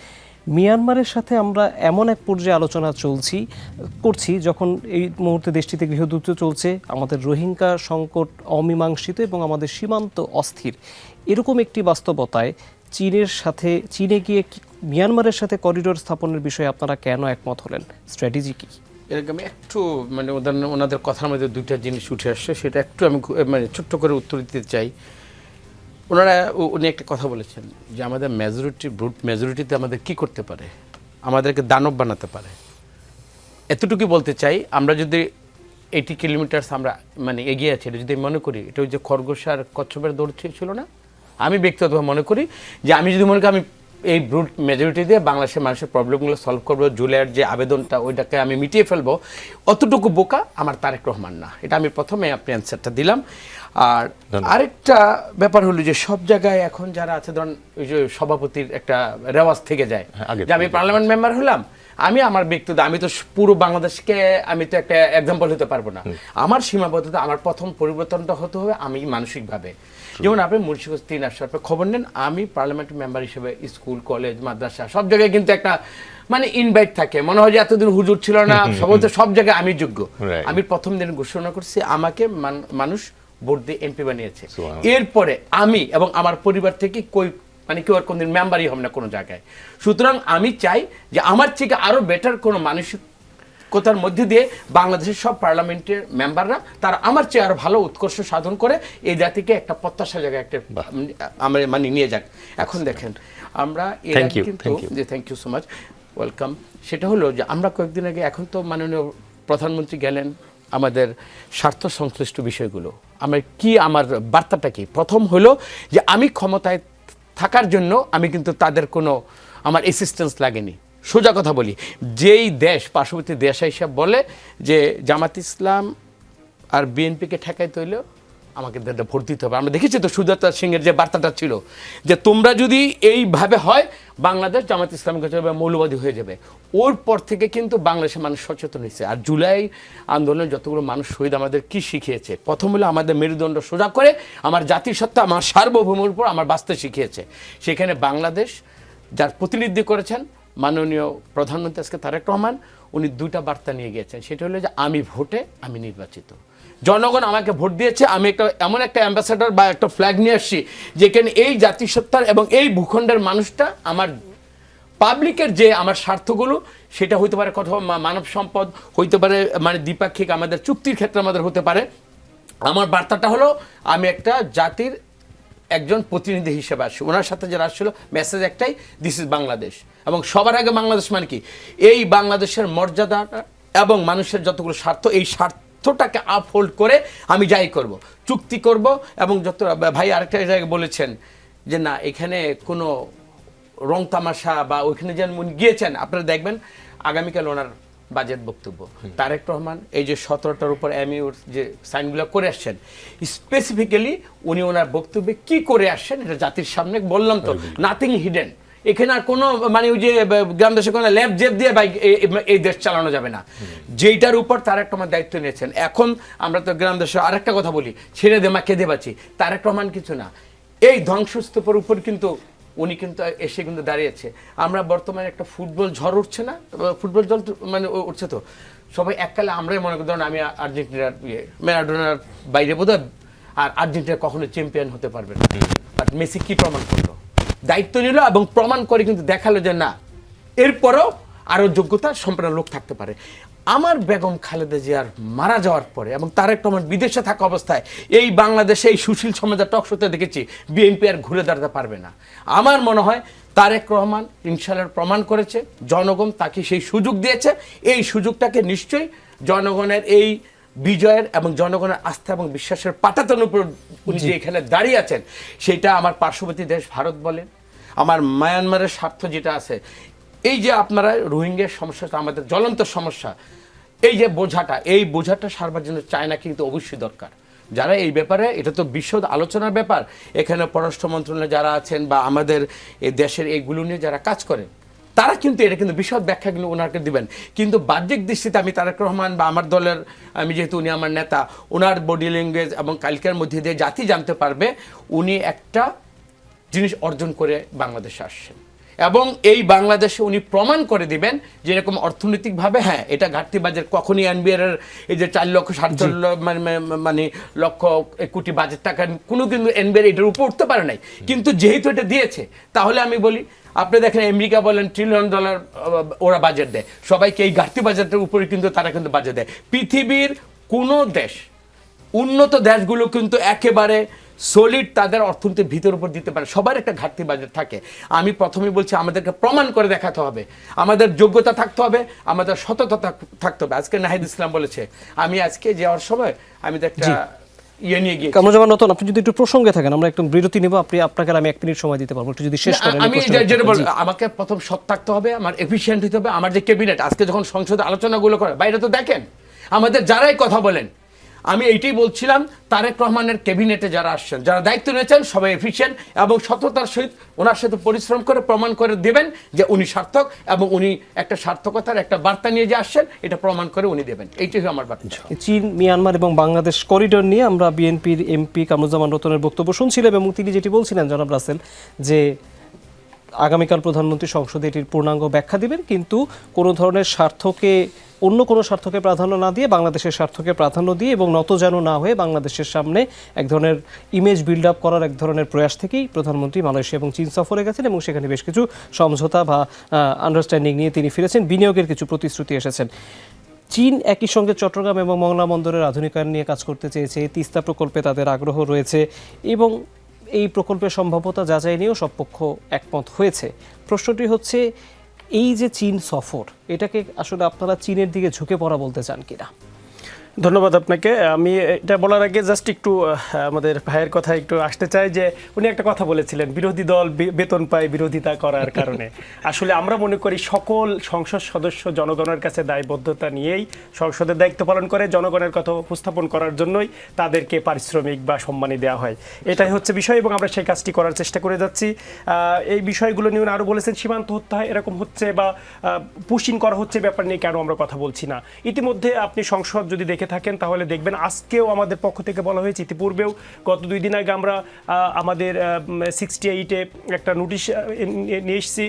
মিয়ানমারের সাথে আমরা এমন এক পর্যায়ে আলোচনা করছি যখন এই মুহূর্তে দেশটিতে গৃহযুদ্ধ চলছে, আমাদের রোহিঙ্গা সংকট অমীমাংসিত এবং আমাদের সীমান্ত অস্থির। এরকম একটি বাস্তবতায় চীনে গিয়ে মিয়ানমারের সাথে করিডোর স্থাপনের বিষয়ে আপনারা কেন একমত হলেন? স্ট্র্যাটেজি কি? এরকম একটু মানে ওনাদের কথার মধ্যে দুইটা জিনিস উঠে আসছে, সেটা একটু আমি মানে ছোট্ট করে উত্তর দিতে চাই। উনি একটা কথা বলেছেন যে আমাদের ব্রুট মেজরিটিতে আমাদের কি করতে পারে, আমাদেরকে দানব বানাতে পারে। এতটুকু বলতে চাই, আমরা যদি 80 কিলোমিটার আমরা মানে এগিয়ে আছি, এটা যদি মনে করি এটা ওই যে খরগোশ আর কচ্ছপের দৌড় ছিল না, আমি ব্যক্তিগতভাবে মনে করি যে আমি যদি মনে করি আমি এই ব্রুট মেজরিটি দিয়ে বাংলাদেশের মানুষের প্রবলেমগুলো সলভ করবো, জুলাইয়ের যে আবেদনটা ওইটাকে আমি মিটিয়ে ফেলবো, অতটুকু বোকা আমার তারেক রহমান না। এটা আমি প্রথমে আপনি অ্যান্সারটা দিলাম। আর আরেকটা ব্যাপার হলো যে সব জায়গায় এখন যারা আছে, ধরুন ওই যে সভাপতির একটা রেওয়াজ থেকে যায় যে আমি পার্লামেন্ট মেম্বার হলাম, আমি আমার ব্যক্তিগত, আমি তো পুরো বাংলাদেশকে আমি তো একটা এক্সাম্পল হতে পারবো না। আমার সীমাবদ্ধতা, আমার প্রথম পরিবর্তনটা হতে হবে আমি মানসিকভাবে। যেমন আপনি মুন্সিগঞ্জ 3 আসর খবর নেন, আমি পার্লামেন্ট মেম্বার হিসেবে স্কুল, কলেজ, মাদ্রাসা সব জায়গায় কিন্তু একটা মানে ইনভাইট থাকে, মনে হয় যে এতদিন হুজুর ছিল না, সব জায়গায় আমি যোগ্য। আমি প্রথম দিন ঘোষণা করছি আমাকে মানুষ ভোট দিয়ে এমপি বানিয়েছে। এরপরে আমি এবং আমার পরিবার থেকে কেউ আর কোনদিন মেম্বারই হবে না কোনো জায়গায়। সুতরাং আমি চাই যে আমার থেকে আরো বেটার কোনো মানসিকতার মধ্যে দিয়ে বাংলাদেশের সব পার্লামেন্টের মেম্বাররা তারা আমার চেয়ে আরো ভালো উৎকর্ষ সাধন করে এই জাতিকে একটা প্রত্যাশা জায়গায় একটা আমরা মানে নিয়ে যাক। এখন দেখেন আমরা thank you so much, welcome. সেটা হলো যে আমরা কয়েকদিন আগে, এখন তো মাননীয় প্রধানমন্ত্রী গেলেন, আমাদের স্বার্থ সংশ্লিষ্ট বিষয়গুলো আমার বার্তাটা কি? প্রথম হলো যে আমি ক্ষমতায় থাকার জন্য আমি কিন্তু তাদের কোনো আমার অ্যাসিস্ট্যান্স লাগেনি। সোজা কথা বলি, যেই দেশ পার্শ্ববর্তী দেশ হিসাব বলে যে জামাত ইসলাম আর বিএনপিকে ঠেকাইতে হইলেও আমাকে ভোট দিতে হবে। আমরা দেখেছি তো সুজাতা সিংয়ের যে বার্তাটা ছিল যে তোমরা যদি এইভাবে হয় বাংলাদেশ জামাত ইসলামের কাছে মৌলবাদী হয়ে যাবে। ওর পর থেকে কিন্তু বাংলাদেশের মানুষ সচেতন হয়েছে। আর জুলাই আন্দোলনে যতগুলো মানুষ শহীদ আমাদের কি শিখিয়েছে? প্রথম হলো আমাদের মেরুদণ্ড সোজা করে আমার জাতির সত্তা, আমার সার্বভৌমের উপর আমার বাঁচতে শিখিয়েছে। সেখানে বাংলাদেশ যার প্রতিনিধি করেছেন মাননীয় প্রধানমন্ত্রী আজকে তারেক রহমান, উনি দুইটা বার্তা নিয়ে গিয়েছেন। সেটা হলো যে আমি ভোটে আমি নির্বাচিত, জনগণ আমাকে ভোট দিয়েছে, আমি এমন একটা অ্যাম্বাসেডর বা একটা ফ্ল্যাগ নিয়ে আসছি যেখানে এই জাতিসত্তার এবং এই ভূখণ্ডের মানুষটা আমার পাবলিকের যে আমার স্বার্থগুলো, সেটা হইতে পারে কথা মানব সম্পদ, হইতে পারে মানে দ্বিপাক্ষিক আমাদের চুক্তির ক্ষেত্রে আমাদের হতে পারে। আমার বার্তাটা হলো আমি একটা জাতির একজন প্রতিনিধি হিসেবে আসছি। ওনার সাথে যারা আসছিল মেসেজ একটাই, দিস ইজ বাংলাদেশ। এবং সবার আগে বাংলাদেশ মানে কি, এই বাংলাদেশের মর্যাদাটা এবং মানুষের যতগুলো স্বার্থ, এই স্বার্থটাকে আপহোল্ড করে আমি যাই করব, চুক্তি করব। এবং যত ভাই আরেকটা জায়গায় বলেছেন যে না এখানে কোনো রং তামাশা বা ওইখানে যেন উনি গিয়েছেন, আপনারা দেখবেন আগামীকাল ওনার বাজেট বক্তব্য। তারেক রহমান এই যে 17টার উপর এমইউর যে সাইনগুলো করে আসছেন, স্পেসিফিক্যালি উনি ওনার বক্তব্যে কি করে আসছেন এটা জাতির সামনে বললাম তো, নাথিং হিডেন। এখানে আর কোনো মানে ওই যে গ্রাম দেশে কোনো ল্যাব জেব দিয়ে এই দেশ চালানো যাবে না। যেইটার উপর তারেক রহমান দায়িত্ব নিয়েছেন। এখন আমরা তো গ্রাম দেশে আরেকটা কথা বলি, ছেড়ে দে মা কেঁদে বাঁচি। তারেক রহমান কিছু না, এই ধ্বংসস্তূপের উপর কিন্তু উনি কিন্তু এসে কিন্তু দাঁড়িয়েছে। আমরা বর্তমানে একটা ফুটবল ঝড় উঠছে না, ফুটবল জল মানে উঠছে, তো সবাই এককালে আমরাই মনে করি, ধরুন আমি আর্জেন্টিনার ম্যারাডোনার বাইরে বোধহয় আর আর্জেন্টিনা কখনো চ্যাম্পিয়ন হতে পারবে না। বাট মেসি কি প্রমাণ করলো? দায়িত্ব নিল এবং প্রমাণ করে কিন্তু দেখালো যে না, এরপরও আরও যোগ্যতা সম্পন্ন লোক থাকতে পারে। আমার বেগম খালেদা জিয়ার মারা যাওয়ার পরে এবং তারেক রহমান বিদেশে থাকা অবস্থায় এই বাংলাদেশে এই সুশীল সমাজের টকশোতে দেখেছি বিএনপি আর ঘুরে দাঁড়াতে পারবে না। আমার মনে হয় তারেক রহমান ইনশাআল্লাহ প্রমাণ করেছে, জনগণ তাকে সেই সুযোগ দিয়েছে। এই সুযোগটাকে নিশ্চয়ই জনগণের এই বিজয়ের এবং জনগণের আস্থা এবং বিশ্বাসের পাটাতনের উপর উনি যে এখানে দাঁড়িয়ে আছেন, সেটা আমার পার্শ্ববর্তী দেশ ভারত বলেন, আমার মায়ানমারের স্বার্থ যেটা আছে, এই যে আপনারা রোহিঙ্গার সমস্যাটা আমাদের জ্বলন্ত সমস্যা, এই যে বোঝাটা সারবার জন্য চায়না কিন্তু অবশ্যই দরকার। যারা এই ব্যাপারে, এটা তো বিশদ আলোচনার ব্যাপার, এখানে পররাষ্ট্র মন্ত্রণালয়ে যারা আছেন বা আমাদের এই দেশের এইগুলো নিয়ে যারা কাজ করেন, তারা কিন্তু এটা কিন্তু বিশদ ব্যাখ্যাগুলো ওনাকে দিবেন। কিন্তু বাহ্যিক দৃষ্টিতে আমি তারেক রহমান বা আমার দলের, আমি যেহেতু উনি আমার নেতা, ওনার বডি ল্যাঙ্গুয়েজ এবং কালকের মধ্যে দিয়ে জাতি জানতে পারবে উনি একটা জিনিস অর্জন করে বাংলাদেশে আসছেন, এবং এই বাংলাদেশে উনি প্রমাণ করে দিবেন যে এরকম অর্থনৈতিকভাবে হ্যাঁ এটা ঘাটতি বাজেট কখনই এনবিআর এর এই যে 4,47 লক্ষ কোটি বাজেট টাকা কোনো কিন্তু এনবিআর এটার উপর উঠতে পারে নাই। কিন্তু যেহেতু এটা দিয়েছে, তাহলে আমি বলি আপনি দেখেন আমেরিকা বলেন $1 ট্রিলিয়ন ওরা বাজেট দেয়, সবাইকে এই ঘাটতি বাজেটের উপরে কিন্তু তারা কিন্তু বাজেট দেয়। পৃথিবীর কোনো দেশ, উন্নত দেশগুলো কিন্তু একেবারে সলিড তাদের অর্থনীতির ভিতর উপর দিতে পারে, সবার একটা ঘাটতি বাজেট থাকে। আমি প্রথমেই বলছি আমাদেরকে প্রমাণ করে দেখাতে হবে, আমাদের যোগ্যতা থাকতে হবে, আমাদের সততা থাকতে হবে। আজকে নাহিদ ইসলাম বলেছে, আমি আজকে যাওয়ার সময় আমি তো একটা নিয়ে গিয়ে কামরুজ্জামান নতুন, আপনি যদি একটু প্রসঙ্গে থাকেন, আমরা একটু বিরতি নেব, আপনাকে আমি 1 মিনিট সময় দিতে পারবো, একটু যদি শেষ করেন। আমি যেটা বলবো, আমাকে প্রথম সৎ থাকতে হবে, আমার এফিশিয়েন্ট হতে হবে। আমার যে ক্যাবিনেট আজকে যখন সংসদে আলোচনাগুলো করে, বাইরে তো দেখেন আমাদের যারাই কথা বলেন, আমি এইটাই বলছিলাম, তারেক রহমানের ক্যাবিনেটে যারা আসছেন, যারা দায়িত্ব নিয়েছেন, সবাই এফিশিয়েন্ট এবং সততার সহিত ওনার সাথে পরিশ্রম করে প্রমাণ করে দেবেন যে উনি সার্থক, এবং উনি একটা সার্থকতার একটা বার্তা নিয়ে যে আসছেন এটা প্রমাণ করে উনি দেবেন। এইটাই আমার বার্তা। চীন, মিয়ানমার এবং বাংলাদেশ করিডোর নিয়ে আমরা বিএনপির এমপি কামরুজ্জামান রতনের বক্তব্য শুনছিলাম, এবং তিনি যেটি বলছিলেন জনাব রাসেল, যে আগামীকাল প্রধানমন্ত্রী সংসদে এটির পূর্ণাঙ্গ ব্যাখ্যা দিবেন, কিন্তু কোনো ধরনের স্বার্থকে, অন্য কোনো স্বার্থকে প্রাধান্য না দিয়ে বাংলাদেশের স্বার্থকে প্রাধান্য দিয়ে এবং নত যেন না হয়ে বাংলাদেশের সামনে এক ধরনের ইমেজ বিল্ড আপ করার এক ধরনের প্রয়াস থেকেই প্রধানমন্ত্রী মালয়েশিয়া এবং চীন সফরে গেছেন, এবং সেখানে বেশ কিছু সমঝোতা বা আন্ডারস্ট্যান্ডিং নিয়ে তিনি ফিরেছেন, বিনিয়োগের কিছু প্রতিশ্রুতি এসেছেন। চীন একই সঙ্গে চট্টগ্রাম এবং মংলা বন্দরের আধুনিকায়ন নিয়ে কাজ করতে চেয়েছে, তিস্তা প্রকল্পে তাদের আগ্রহ রয়েছে, এবং এই প্রকল্পের সম্ভাব্যতা যাচাই নিয়েও সব পক্ষ একমত হয়েছে। প্রশ্নটি হচ্ছে, এই যে চীন সফর, এটাকে আসলে আপনারা চীনের দিকে ঝুঁকে পড়া বলতে চান কিনা? ধন্যবাদ আপনাকে। আমি এটা বলার আগে জাস্ট একটু আমাদের ভাইয়ের কথা একটু আসতে চাই, যে উনি একটা কথা বলেছিলেন, বিরোধী দল বেতন পায় বিরোধিতা করার কারণে। আসলে আমরা মনে করি সকল সংসদ সদস্য জনগণের কাছে দায়বদ্ধতা নিয়েই সংসদের দায়িত্ব পালন করে, জনগণের কথা উপস্থাপন করার জন্যই তাদেরকে পারিশ্রমিক বা সম্মানী দেওয়া হয়। এটাই হচ্ছে বিষয়, এবং আমরা সেই কাজটি করার চেষ্টা করে যাচ্ছি। এই বিষয়গুলো নিয়ে উনি আরও বলেছেন, সীমান্ত হত্যা এরকম হচ্ছে বা পুশিং করা হচ্ছে, ব্যাপার নিয়ে কেন আমরা কথা বলছি না। ইতিমধ্যে আপনি সংসদ যদি দেখে থাকেন তাহলে দেখবেন আজকেও আমাদের পক্ষ থেকে বলা হয়েছে, ইতিপূর্বেও গত 2 দিন আগে আমরা আমাদের 68-এ একটা নোটিশ নিয়ে এসেছি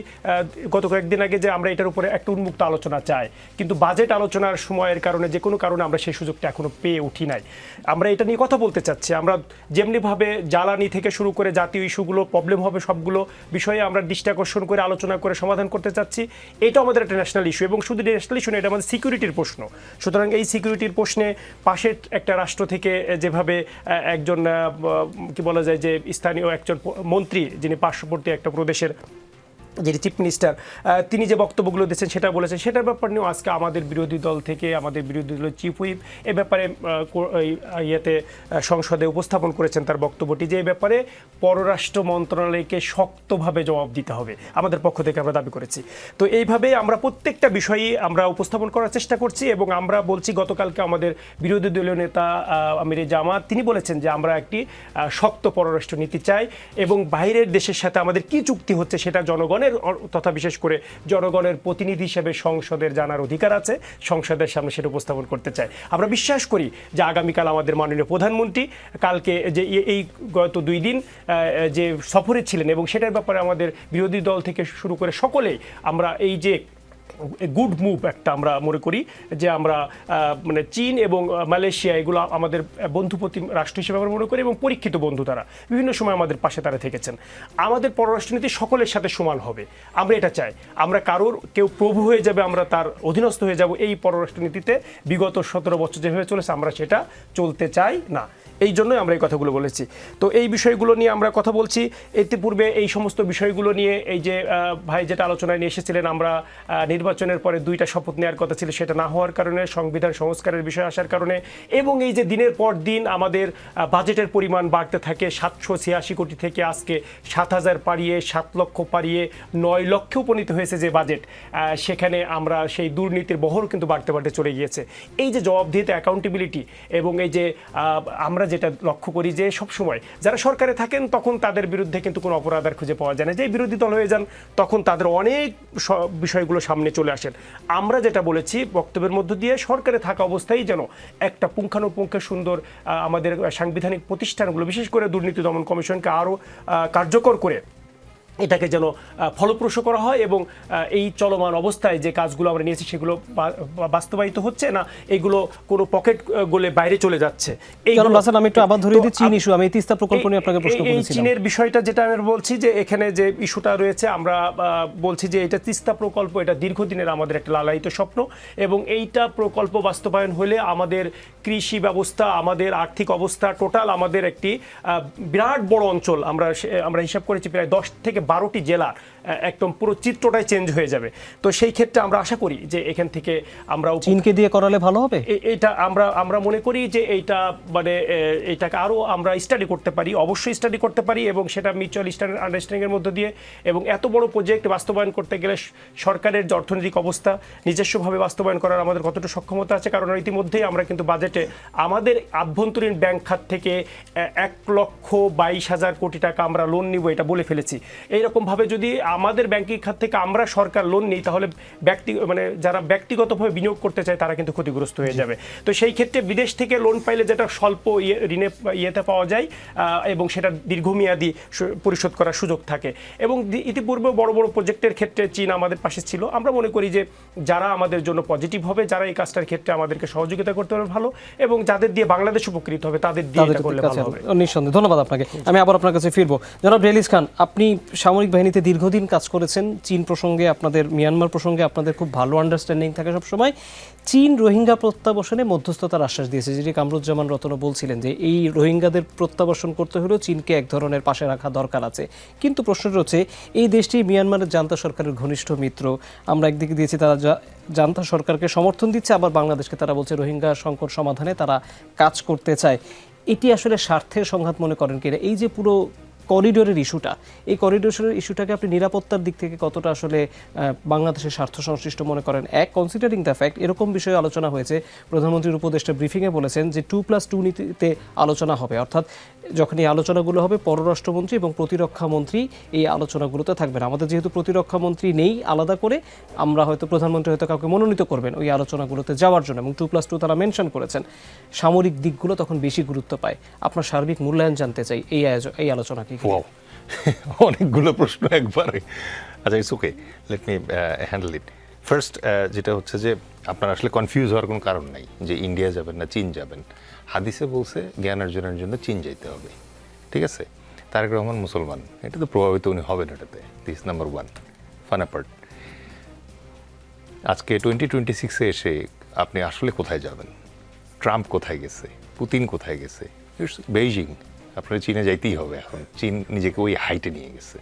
গত কয়েকদিন আগে, যে আমরা এটার উপরে একটা উন্মুক্ত আলোচনা চাই, কিন্তু বাজেট আলোচনার সময়ের কারণে যে কোনো কারণে আমরা সেই সুযোগটা এখনো পেয়ে উঠি নাই। আমরা এটা নিয়ে কথা বলতে চাচ্ছি, আমরা যেমনিভাবে জ্বালানি থেকে শুরু করে জাতীয় ইস্যুগুলো প্রবলেম হবে সবগুলো বিষয়ে আমরা দৃষ্টি আকর্ষণ করে আলোচনা করে সমাধান করতে চাচ্ছি। এটা আমাদের একটা ন্যাশনাল ইস্যু, এবং শুধু ন্যাশনাল ইস্যু না, এটা আমাদের সিকিউরিটির প্রশ্ন। সুতরাং এই সিকিউরিটির প্রশ্নে পাশের একটা রাষ্ট্র থেকে যেভাবে একজন কি বলা যায় যে স্থানীয় একজন মন্ত্রী, যিনি পার্শ্ববর্তী একটা প্রদেশের যিনি চিফ মিনিস্টার, তিনি যে বক্তব্যগুলো দিয়েছেন সেটা বলেছেন, সেটার ব্যাপার নিয়েও আজকে আমাদের বিরোধী দল থেকে আমাদের বিরোধী দলের চিফ হুইপ এ ব্যাপারে সংসদে উপস্থাপন করেছেন তার বক্তব্যটি, যে এই ব্যাপারে পররাষ্ট্র মন্ত্রণালয়কে শক্তভাবে জবাব দিতে হবে, আমাদের পক্ষ থেকে আমরা দাবি করেছি। তো এইভাবে আমরা প্রত্যেকটা বিষয়ই আমরা উপস্থাপন করার চেষ্টা করছি, এবং আমরা বলছি, গতকালকে আমাদের বিরোধী দলীয় নেতা আমির জামাত তিনি বলেছেন যে আমরা একটি শক্ত পররাষ্ট্র নীতি চাই, এবং বাইরের দেশের সাথে আমাদের কি চুক্তি হচ্ছে সেটা জনগণ তথা বিশেষ করে জনগণের প্রতিনিধি হিসেবে সংসদের জানার অধিকার আছে, সংসদের সামনে সেটা উপস্থাপন করতে চাই। আমরা বিশ্বাস করি যে আগামীকাল আমাদের মাননীয় প্রধানমন্ত্রী কালকে যে এই গত 2 দিন যে সফরে ছিলেন, এবং সেটার ব্যাপারে আমাদের বিরোধী দল থেকে শুরু করে সকলেই আমরা এই যে গুড মুভ একটা আমরা মনে করি, যে আমরা মানে চীন এবং মালয়েশিয়া এগুলো আমাদের বন্ধুপ্রতি রাষ্ট্র হিসেবে আমরা মনে করি, এবং পরীক্ষিত বন্ধু তারা, বিভিন্ন সময় আমাদের পাশে তারা থেকেছেন। আমাদের পররাষ্ট্রনীতি সকলের সাথে সমান হবে, আমরা এটা চাই। আমরা কেউ প্রভু হয়ে যাবে, আমরা তার অধীনস্থ হয়ে যাব, এই পররাষ্ট্রনীতিতে বিগত 17 বছর যেভাবে চলেছে আমরা সেটা চলতে চাই না। এই জন্যই আমরা এই কথাগুলো বলেছি। তো এই বিষয়গুলো নিয়ে আমরা কথা বলছি। ইতিপূর্বে এই সমস্ত বিষয়গুলো নিয়ে এই যে ভাই যেটা আলোচনায় নিয়ে এসেছিলেন, আমরা নির্বাচনের পরে 2টা শপথ নেওয়ার কথা ছিল, সেটা না হওয়ার কারণে, সংবিধান সংস্কারের বিষয় আসার কারণে, এবং এই যে দিনের পর দিন আমাদের বাজেটের পরিমাণ বাড়তে থাকে 786 কোটি থেকে আজকে 7,000 পারিয়ে 7 লক্ষ পারিয়ে 9 লক্ষে উপনীত হয়েছে যে বাজেট, সেখানে আমরা সেই দুর্নীতির বহর কিন্তু বাড়তে বাড়তে চলে গিয়েছে। এই যে জবাবদিহিতা, অ্যাকাউন্টেবিলিটি, এবং এই যে আমরা যেটা লক্ষ্য করি যে সবসময় যারা সরকারে থাকেন তখন তাদের বিরুদ্ধে কিন্তু কোনো অপরাধ আর খুঁজে পাওয়া যায় না, যে বিরোধী দল হয়ে যান তখন তাদের অনেক বিষয়গুলো সামনে চলে আসেন। আমরা যেটা বলেছি বক্তব্যের মধ্য দিয়ে, সরকারে থাকা অবস্থায় যেন একটা পুঙ্খানুপুঙ্খে সুন্দর আমাদের সাংবিধানিক প্রতিষ্ঠানগুলো, বিশেষ করে দুর্নীতি দমন কমিশনকে আরও কার্যকর করে এটাকে যেন ফলপ্রসূ করা হয়, এবং এই চলমান অবস্থায় যে কাজগুলো আমরা নিয়েছি সেগুলো বাস্তবায়িত হচ্ছে না, এগুলো কোনো পকেট গলে বাইরে চলে যাচ্ছে। আমি একটু আবার ধরিয়ে দিই চীন ইস্যু, আমি তিস্তা প্রকল্প নিয়ে আপনাকে প্রশ্ন করেছিলাম। চীনের বিষয়টা যেটা আমি বলছি যে এখানে যে ইস্যুটা রয়েছে, আমরা বলছি যে এটা তিস্তা প্রকল্প, এটা দীর্ঘদিনের আমাদের একটা লালায়িত স্বপ্ন, এবং এইটা প্রকল্প বাস্তবায়ন হলে আমাদের কৃষি ব্যবস্থা, আমাদের আর্থিক অবস্থা, টোটাল আমাদের একটি বিরাট বড় অঞ্চল, আমরা হিসাব করেছি প্রায় 10 থেকে 12টি জেলার একদম পুরো চিত্রটাই চেঞ্জ হয়ে যাবে। তো সেই ক্ষেত্রে আমরা আশা করি যে এখান থেকে আমরা চীনকে দিয়ে করালে ভালো হবে। এটা আমরা মনে করি যে এইটা মানে এটাকে আরও আমরা স্টাডি করতে পারি, অবশ্যই স্টাডি করতে পারি, এবং সেটা মিউচুয়াল আন্ডারস্ট্যান্ডিংয়ের মধ্য দিয়ে, এবং এত বড় প্রজেক্ট বাস্তবায়ন করতে গেলে সরকারের যে অর্থনৈতিক অবস্থা, নিজস্বভাবে বাস্তবায়ন করার আমাদের কতটা সক্ষমতা আছে, কারণ ইতিমধ্যেই আমরা কিন্তু বাজেটে আমাদের আভ্যন্তরীণ ব্যাংক খাত থেকে 1,22,000 কোটি টাকা আমরা লোন নিব এটা বলে ফেলেছি। এইরকমভাবে যদি আমাদের ব্যাংকিং খাত থেকে আমরা সরকার লোন নিই, তাহলে যারা ব্যক্তিগতভাবে বিনিয়োগ করতে চায় তারা কিন্তু ক্ষতিগ্রস্ত হয়ে যাবে। তো সেই ক্ষেত্রে বিদেশ থেকে লোন পাইলে যেটা স্বল্প ঋণে পাওয়া যায়, এবং সেটা দীর্ঘমেয়াদী পরিশোধ করার সুযোগ থাকে, এবং ইতিপূর্বে বড় বড় প্রজেক্টের ক্ষেত্রে চীন আমাদের পাশে ছিল। আমরা মনে করি যে যারা আমাদের জন্য পজিটিভ হবে, যারা এই কাজটার ক্ষেত্রে আমাদেরকে সহযোগিতা করতে হবে ভালো, এবং যাদের দিয়ে বাংলাদেশ উপকৃত হবে তাদের দিয়ে এটা করলে ভালো হবে। নিঃসন্দেহে ধন্যবাদ আপনাকে। আমি আবার আপনার কাছে ফিরবো। জনাব রেলিস খান, আপনি সামরিক বাহিনীতে দীর্ঘদিন কাজ করেছেন। চীন প্রসঙ্গে আপনাদের, মিয়ানমার প্রসঙ্গে আপনাদের খুব ভালো আন্ডারস্ট্যান্ডিং থাকে সবসময়। চীন রোহিঙ্গা প্রত্যাবাসনে মধ্যস্থতার আশ্বাস দিয়েছে, যেটি কামরুজ্জামান রতন বলছিলেন যে এই রোহিঙ্গাদের প্রত্যাবাসন করতে হলেও চীনকে এক ধরনের পাশে রাখা দরকার আছে। কিন্তু প্রশ্নটা হচ্ছে, এই দেশটি মিয়ানমারের জান্তা সরকারের ঘনিষ্ঠ মিত্র। আমরা একদিকে দিয়েছি তারা জান্তা সরকারকে সমর্থন দিচ্ছে, আবার বাংলাদেশকে তারা বলছে রোহিঙ্গা সংকট সমাধানে তারা কাজ করতে চায়। এটি আসলে স্বার্থের সংঘাত মনে করেন কিনা? এই যে পুরো করিডোরের ইস্যুটা, এই করিডোরের ইস্যুটাকে আপনি নিরাপত্তার দিক থেকে কতটা আসলে বাংলাদেশের স্বার্থ সংশ্লিষ্ট মনে করেন? কনসিডারিং দ্য ফ্যাক্ট এরকম বিষয়ে আলোচনা হয়েছে, প্রধানমন্ত্রীর উপদেষ্টা ব্রিফিংয়ে বলেছেন যে 2+2 নীতিতে আলোচনা হবে, অর্থাৎ যখন এই আলোচনাগুলো হবে পররাষ্ট্রমন্ত্রী এবং প্রতিরক্ষা মন্ত্রী এই আলোচনাগুলোতে থাকবেন। আমাদের যেহেতু প্রতিরক্ষা মন্ত্রী নেই আলাদা করে, আমরা হয়তো প্রধানমন্ত্রী হয়তো কাউকে মনোনীত করবেন ওই আলোচনাগুলোতে যাওয়ার জন্য, এবং 2+2 তারা মেনশন করেছেন। সামরিক দিকগুলো তখন বেশি গুরুত্ব পায়। আপনার সার্বিক মূল্যায়ন জানতে চাই এই আলোচনা কি? অনেকগুলো প্রশ্ন একবারে। আচ্ছা, it's okay, let me handle it. First যেটা হচ্ছে যে আপনার আসলে কনফিউজ হওয়ার কোনো কারণ নাই যে ইন্ডিয়া যাবেন না চীন যাবেন। হাদিসে বলছে জ্ঞান অর্জনের জন্য চীন যেতে হবে, ঠিক আছে? তারেক রহমান মুসলমান, এটা তো প্রভাবিত উনি হবেন এটাতে। This number 1 fun apart. আজকে 2026-এ এসে আপনি আসলে কোথায় যাবেন? ট্রাম্প কোথায় গেছে, পুতিন কোথায় গেছে? It's Beijing. আপনার চীনে যাইতেই হবে এখন, চীন নিজেকে ওই হাইটে নিয়ে গেছে।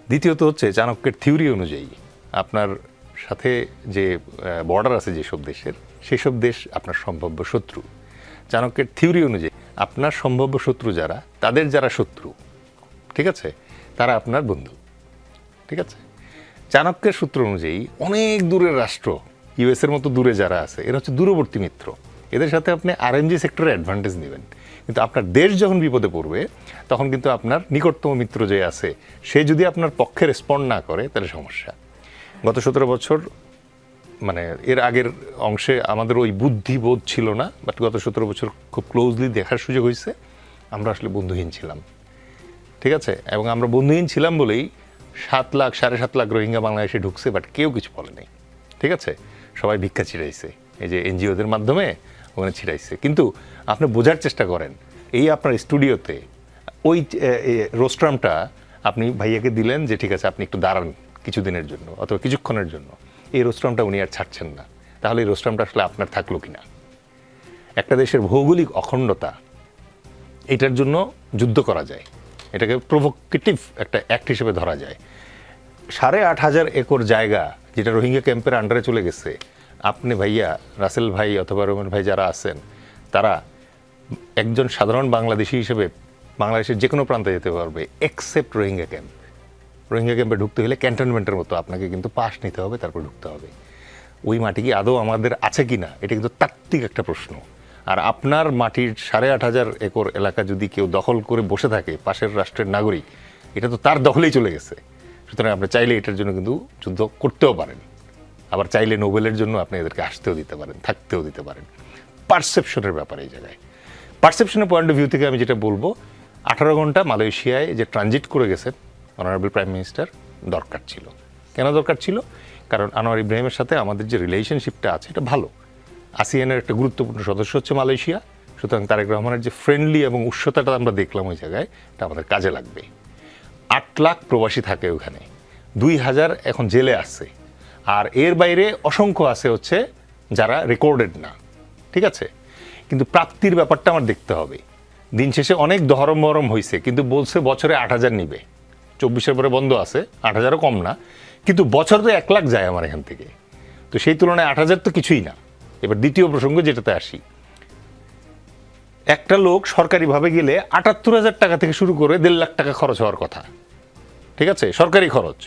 দ্বিতীয়ত হচ্ছে চাণক্যের থিওরি অনুযায়ী আপনার সাথে যে বর্ডার আছে যেসব দেশের, সেসব দেশ আপনার সম্ভাব্য শত্রু। চাণক্যের থিওরি অনুযায়ী আপনার সম্ভাব্য শত্রু যারা, তাদের যারা শত্রু, ঠিক আছে, তারা আপনার বন্ধু, ঠিক আছে? চাণক্যের সূত্র অনুযায়ী অনেক দূরের রাষ্ট্র, ইউএসের মতো দূরে যারা আছে, এরা হচ্ছে দূরবর্তী মিত্র। এদের সাথে আপনি আরএনজি সেক্টরে অ্যাডভান্টেজ নেবেন, কিন্তু আপনার দেশ যখন বিপদে পড়বে তখন কিন্তু আপনার নিকটতম মিত্র যে আছে সে যদি আপনার পক্ষে রেসপন্ড না করে তাহলে সমস্যা। গত 17 বছর মানে এর আগের অংশে আমাদের ওই বুদ্ধিবোধ ছিল না, বাট গত 17 বছর খুব ক্লোজলি দেখার সুযোগ হয়েছে। আমরা আসলে বন্ধুহীন ছিলাম, ঠিক আছে? এবং আমরা বন্ধুহীন ছিলাম বলেই 7 লাখ 7.5 লাখ রোহিঙ্গা বাংলাদেশে ঢুকছে, বাট কেউ কিছু বলে নাই, ঠিক আছে? সবাই ভিক্ষা ছিটাইছে, এই যে এনজিওদের মাধ্যমে ওখানে ছিটাইছে। কিন্তু আপনি বোঝার চেষ্টা করেন, এই আপনার স্টুডিওতে ওই রোস্ট্রামটা আপনি ভাইয়াকে দিলেন যে ঠিক আছে আপনি একটু দাঁড়ান কিছুদিনের জন্য অথবা কিছুক্ষণের জন্য, এই রোস্ট্রামটা উনি আর ছাড়ছেন না। তাহলে এই রোস্ট্রামটা আসলে আপনার থাকলো কিনা? একটা দেশের ভৌগোলিক অখণ্ডতা এটার জন্য যুদ্ধ করা যায়, এটাকে প্রভোকেটিভ একটা অ্যাক্ট হিসেবে ধরা যায়। 8,500 একর জায়গা যেটা রোহিঙ্গা ক্যাম্পের আন্ডারে চলে গেছে, আপনি ভাইয়া, রাসেল ভাই অথবা রোমেন ভাই যারা আছেন, তারা একজন সাধারণ বাংলাদেশি হিসেবে বাংলাদেশের যে কোনো প্রান্তে যেতে পারবে এক্সেপ্ট রোহিঙ্গা ক্যাম্প। রোহিঙ্গা ক্যাম্পে ঢুকতে হলে ক্যান্টনমেন্টের মতো আপনাকে কিন্তু পাস নিতে হবে, তারপর ঢুকতে হবে। ওই মাটি কি আদৌ আমাদের আছে কি না, এটা কিন্তু তাত্ত্বিক একটা প্রশ্ন। আর আপনার মাটির 8,500 একর এলাকা যদি কেউ দখল করে বসে থাকে, পাশের রাষ্ট্রের নাগরিক, এটা তো তার দখলেই চলে গেছে। সুতরাং আপনি চাইলে এটার জন্য কিন্তু যুদ্ধ করতেও পারেন, আবার চাইলে নোবেলের জন্য আপনি এদেরকে আসতেও দিতে পারেন, থাকতেও দিতে পারেন। পারসেপশনের ব্যাপারে এই জায়গায়, পারসেপশনের পয়েন্ট অফ ভিউ থেকে আমি যেটা বলবো, 18 ঘন্টা মালয়েশিয়ায় যে ট্রানজিট করে গেছেন অনারেবল প্রাইম মিনিস্টার, দরকার ছিল। কেন দরকার ছিল? কারণ আনোয়ার ইব্রাহিমের সাথে আমাদের যে রিলেশনশিপটা আছে এটা ভালো। আসিয়ানের একটা গুরুত্বপূর্ণ সদস্য হচ্ছে মালয়েশিয়া। সুতরাং তারেক রহমানের যে ফ্রেন্ডলি এবং উষ্ণতাটা আমরা দেখলাম ওই জায়গায়, এটা আমাদের কাজে লাগবে। 8 লাখ প্রবাসী থাকে ওখানে, 2,000 এখন জেলে আছে, আর এর বাইরে অসংখ্য আছে হচ্ছে যারা রেকর্ডেড না, ঠিক আছে? কিন্তু প্রাপ্তির ব্যাপারটা আমার দেখতে হবে। দিন শেষে অনেক দহরম মহরম হয়েছে, কিন্তু বলছে বছরে 8,000 নিবে। 24-এর পরে বন্ধ আছে, 8,000ও কম না, কিন্তু বছর তো 1 লাখ যায় আমার এখান থেকে। তো সেই তুলনায় 8,000 তো কিছুই না। এবার দ্বিতীয় প্রসঙ্গ যেটাতে আসি, একটা লোক সরকারিভাবে গেলে 78,000 টাকা থেকে শুরু করে 1.5 লাখ টাকা খরচ হওয়ার কথা, ঠিক আছে? সরকারি খরচ।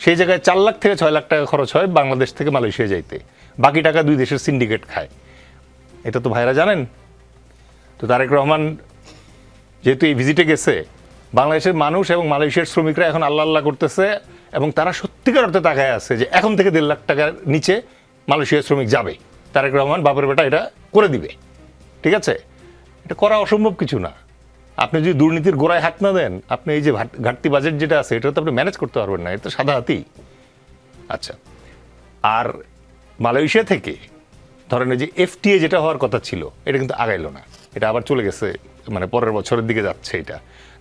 সেই জায়গায় 4 লাখ থেকে 6 লাখ টাকা খরচ হয় বাংলাদেশ থেকে মালয়েশিয়া যাইতে, বাকি টাকা 2 দেশের সিন্ডিকেট খায়। এটা তো ভাইরা জানেন। তো তারেক রহমান যেহেতু এই ভিজিটে গেছে, বাংলাদেশের মানুষ এবং মালয়েশিয়ার শ্রমিকরা এখন আল্লাহ আল্লাহ করতেছে, এবং তারা সত্যিকার অর্থে তাকায় আছে যে এখন থেকে 1.5 লাখ টাকার নিচে মালয়েশিয়ার শ্রমিক যাবে। তারেক রহমান বাপের বেটা এটা করে দিবে, ঠিক আছে? এটা করা অসম্ভব কিছু না। আপনি যদি দুর্নীতির গোড়ায় হাত না দেন, আপনি এই যে ঘাটতি বাজেট যেটা আছে এটা তো আপনি ম্যানেজ করতে পারবেন না, এটা সাদা হাতি। আচ্ছা, আর মালয়েশিয়া থেকে ধরেন এই যে FTA যেটা হওয়ার কথা ছিল, এটা কিন্তু আগাইলো না, এটা আবার চলে গেছে, মানে পরের বছরের দিকে যাচ্ছে এটা।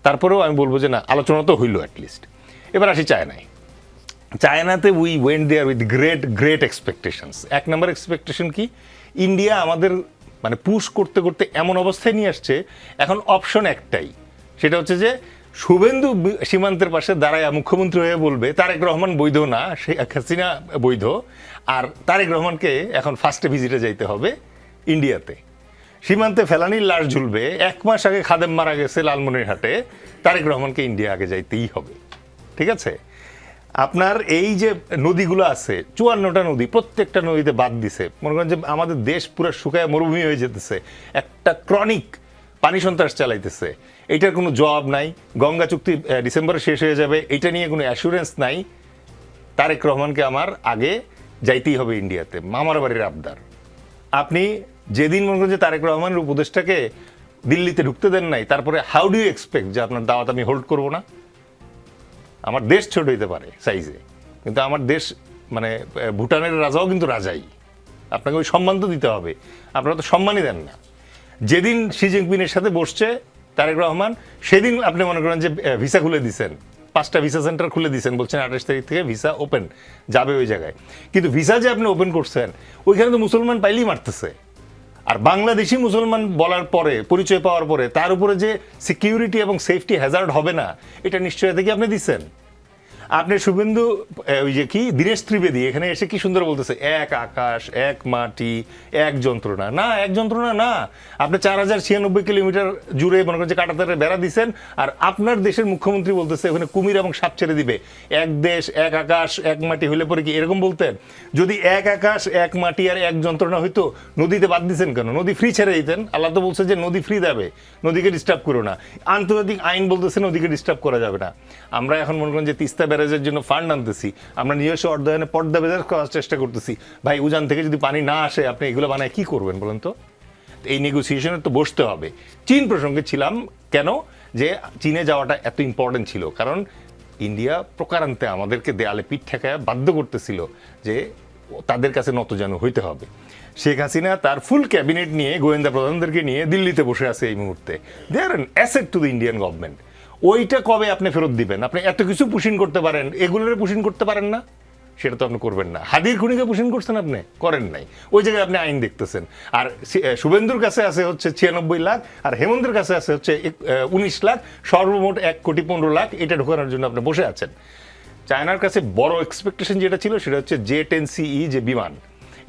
তারপরেও আমি বলবো যে না, আলোচনা তো হইলো অ্যাটলিস্ট। এবার আসি চায়নায়। চায়নাতে we went there with great expectations. 1 নম্বর এক্সপেকটেশন কি, ইন্ডিয়া আমাদের মানে পুশ করতে করতে এমন অবস্থায় নিয়ে আসছে, এখন অপশন একটাই, সেটা হচ্ছে যে শুভেন্দু সীমান্তের পাশে দাঁড়ায় মুখ্যমন্ত্রী হয়ে বলবে তারেক রহমান বৈধ না, শেখ হাসিনা বৈধ, আর তারেক রহমানকে এখন ফার্স্টে ভিজিটে যাইতে হবে ইন্ডিয়াতে। সীমান্তে ফেলানির লাশ ঝুলবে, 1 মাস আগে খাদেম মারা গেছে লালমনিরহাটে, তারেক রহমানকে ইন্ডিয়া আগে যাইতেই হবে, ঠিক আছে? আপনার এই যে নদীগুলো আছে, 54টা নদী, প্রত্যেকটা নদীতে বাদ দিছে। মনে করেন যে আমাদের দেশ পুরো শুকায় মরুভূমি হয়ে যেতেছে, একটা ক্রনিক পানি সন্ত্রাস চালাইতেছে, এইটার কোনো জবাব নাই। গঙ্গা চুক্তি ডিসেম্বরে শেষ হয়ে যাবে, এটা নিয়ে কোনো অ্যাসুরেন্স নাই। তারেক রহমানকে আমার আগে যাইতেই হবে ইন্ডিয়াতে, মামার বাড়ির আবদার। আপনি যেদিন মনে করেন যে তারেক রহমানের উপদেষ্টাকে দিল্লিতে ঢুকতে দেন নাই, তারপরে হাউ ডু ইউ এক্সপেক্ট যে আপনার দাওয়াত আমি হোল্ড করবো না? আমার দেশ ছোট হইতে পারে সাইজে, কিন্তু আমার দেশ মানে ভুটানের রাজাও কিন্তু রাজাই, আপনাকে ওই সম্মান তো দিতে হবে। আপনারা তো সম্মানই দেন না। যেদিন শি জিনপিংয়ের সাথে বসছে তারেক রহমান, সেদিন আপনি মনে করেন যে ভিসা খুলে দিচ্ছেন, 5টা ভিসা সেন্টার খুলে দিচ্ছেন, বলছেন 28 তারিখ থেকে ভিসা ওপেন যাবে ওই জায়গায়। কিন্তু ভিসা যে আপনি ওপেন করছেন, ওইখানে তো মুসলমান পাইলেই মারতেছে। আর বাংলাদেশি মুসলমান বলার পরে, পরিচয় পাওয়ার পরে, তার উপরে যে সিকিউরিটি এবং সেফটি হ্যাজার্ড হবে না, এটা নিশ্চয়তা কি আপনি দিচ্ছেন? আপনি শুভেন্দু ওই যে কি দীনেশ ত্রিবেদী এখানে এসে কি সুন্দর বলতেছে, 1 আকাশ 1 মাটি 1 যন্ত্রণা। না, 1 যন্ত্রণা না। আপনি 4096 কিলোমিটার জুড়ে মনে করেন যে কাঁটাতারের বেড়া দিচ্ছেন, আর আপনার দেশের মুখ্যমন্ত্রী বলতেছে ওখানে কুমির এবং সাপ ছেড়ে দিবে। 1 দেশ 1 আকাশ 1 মাটি হইলে পরে কি এরকম বলতেন? যদি 1 আকাশ 1 মাটি আর 1 যন্ত্রণা হইতো, নদীতে বাদ দিচ্ছেন কেন? নদী ফ্রি ছেড়ে দিতেন। আল্লাহ তো বলছে যে নদী ফ্রি দেবে, নদীকে ডিস্টার্ব করো না। আন্তর্জাতিক আইন বলতেছে নদীকে ডিস্টার্ব করা যাবে না। আমরা এখন মনে করেন যে তিস্তা ব্যারেজের জন্য ফান্ড আনতেছি, আমরা নিজস্ব অর্ধায়নে পর্দা বেজার করার চেষ্টা করতেছি। ভাই, উজান থেকে যদি পানি না আসে, আপনি এগুলো বানায় কি করবেন বলেন তো? এই নেগোসিয়েশনে তো বসতে হবে। চীন প্রসঙ্গে ছিলাম কেন, যে চীনে যাওয়াটা এত ইম্পর্টেন্ট ছিল, কারণ ইন্ডিয়া প্রকারান্তে আমাদেরকে দেয়ালে পিঠ ঠেকায় বাধ্য করতেছিল যে তাদের কাছে নতজানু হইতে হবে। শেখ হাসিনা তার ফুল ক্যাবিনেট নিয়ে, গোয়েন্দা প্রধানদেরকে নিয়ে দিল্লিতে বসে আছে এই মুহূর্তে। They are an asset to the Indian government. ওইটা কবে আপনি ফেরত দিবেন? আপনি এত কিছু পুশিং করতে পারেন, এগুলোর পুশিং করতে পারেন না? সেটা তো আপনি করবেন না। হাদির খুনিকে পোষণ করছেন আপনি, করেন নাই, ওই জায়গায় আপনি আইন দেখতেছেন। আর শুভেন্দুর কাছে আছে হচ্ছে 96 লাখ, আর হেমন্তের কাছে আছে হচ্ছে 19 লাখ, সর্বমোট 1,15,00,000 এটা ঢোকানোর জন্য আপনি বসে আছেন। চায়নার কাছে বড় এক্সপেকটেশন যেটা ছিল সেটা হচ্ছে J-10CE যে বিমান,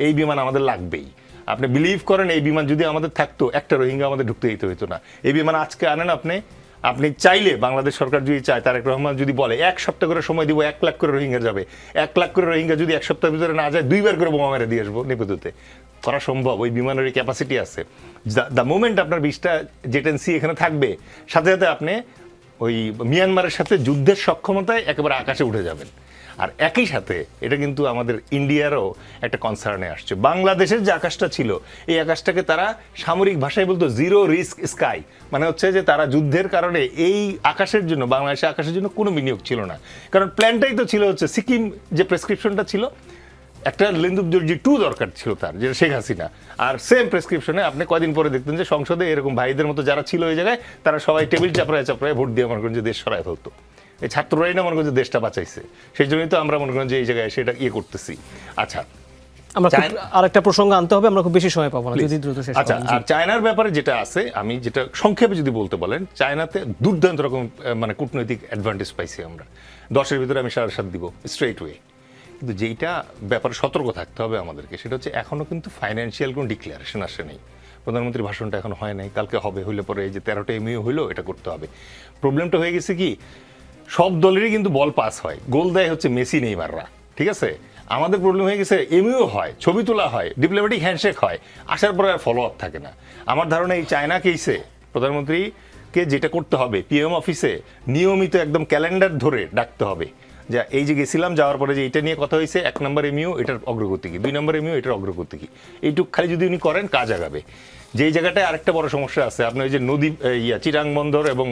এই বিমান আমাদের লাগবেই। আপনি বিলিভ করেন এই বিমান যদি আমাদের থাকতো, একটা রোহিঙ্গা আমাদের ঢুকতে দিতে হতো না। এই বিমান আজকে আনেন আপনি চাইলে, বাংলাদেশ সরকার যদি চায়, তারেক রহমান যদি বলে 1 সপ্তাহ করে সময় দিব, 1 লাখ করে রোহিঙ্গা যাবে, 1 লাখ করে রোহিঙ্গা যদি 1 সপ্তাহের ভিতরে না যায়, 2 বার করে বোমা মেরে দিয়ে আসবো নিপতিতে, করা সম্ভব। ওই বিমানের ক্যাপাসিটি আছে। দ্য মোমেন্ট আপনার 20টা J-10C এখানে থাকবে, সাথে সাথে আপনি ওই মিয়ানমারের সাথে যুদ্ধের সক্ষমতায় একেবারে আকাশে উঠে যাবেন। আর একই সাথে এটা কিন্তু আমাদের ইন্ডিয়ারও একটা কনসার্নে আসছে। বাংলাদেশের যে আকাশটা ছিল, এই আকাশটাকে তারা সামরিক ভাষায় বলতো জিরো রিস্ক স্কাই, মানে হচ্ছে যে তারা যুদ্ধের কারণে এই আকাশের জন্য, বাংলাদেশের আকাশের জন্য কোনো বিনিয়োগ ছিল না। কারণ প্ল্যানটাই তো ছিল হচ্ছে সিকিম যে প্রেসক্রিপশনটা ছিল, একটা লেন্দুবজর্জি 2 দরকার ছিল তার, যেটা শেখ হাসিনা। আর সেম প্রেসক্রিপশনে আপনি কদিন পরে দেখতেন যে সংসদে এরকম ভাইদের মতো যারা ছিল ওই জায়গায়, তারা সবাই টেবিল চাপড়ায় চাপড়ায় ভোট দিয়ে মনে করেন যে দেশ সরাই ফেলতো। এই ছাত্ররাই না মনে করেন যে দেশটা বাঁচাইছে, সেই জন্যই তো আমরা মনে করেন যে এই জায়গায় সেটা করতেছি। আচ্ছা, আমরা আরেকটা প্রসঙ্গ আনতে হবে, আমরা খুব বেশি সময় পাবো না, যদি দ্রুত শেষ আচ্ছা। আর চায়নার ব্যাপারে যেটা আছে, আমি যেটা সংক্ষেপে যদি বলতে বলেন, চায়নাতে দুর্দান্ত রকম মানে কূটনৈতিক অ্যাডভান্টেজ পাইছি আমরা। 10-এর ভিতরে আমি 7.5 দিব স্ট্রেট ওয়ে। কিন্তু যেইটা ব্যাপারে সতর্ক থাকতে হবে আমাদেরকে, সেটা হচ্ছে এখনো কিন্তু ফাইন্যান্সিয়াল কোনো ডিক্লারেশন আসে নাই। প্রধানমন্ত্রীর ভাষণটা এখন হয় নাই, কালকে হবে, হইলে পরে এই যে 13টা MOU হইলো, এটা করতে হবে। প্রবলেমটা হয়ে গেছে কি, সব দলেরই কিন্তু বল পাস হয়, গোল দেয় হচ্ছে মেসি নেইমাররা, ঠিক আছে। আমাদের প্রবলেম হয়ে গেছে, MOU হয়, ছবি তোলা হয়, ডিপ্লোম্যাটিক হ্যান্ডশেক হয়, আসার পরে আর ফলো আপ থাকে না। আমার ধারণা এই চায়না কেসে প্রধানমন্ত্রীকে যেটা করতে হবে, PM অফিসে নিয়মিত একদম ক্যালেন্ডার ধরে ডাকতে হবে, যা এই যে গেছিলাম, যাওয়ার পরে যে এটা নিয়ে কথা হয়েছে, 1 নম্বর MOU এটার অগ্রগতি কি, 2 নম্বর MOU এটার অগ্রগতি কি, এইটুক খালি যদি উনি করেন কাজ আগাবে। যেই জায়গাটায় আরেকটা বড় সমস্যা আছে, আপনি ওই যে নদী চিটাং বন্দর এবং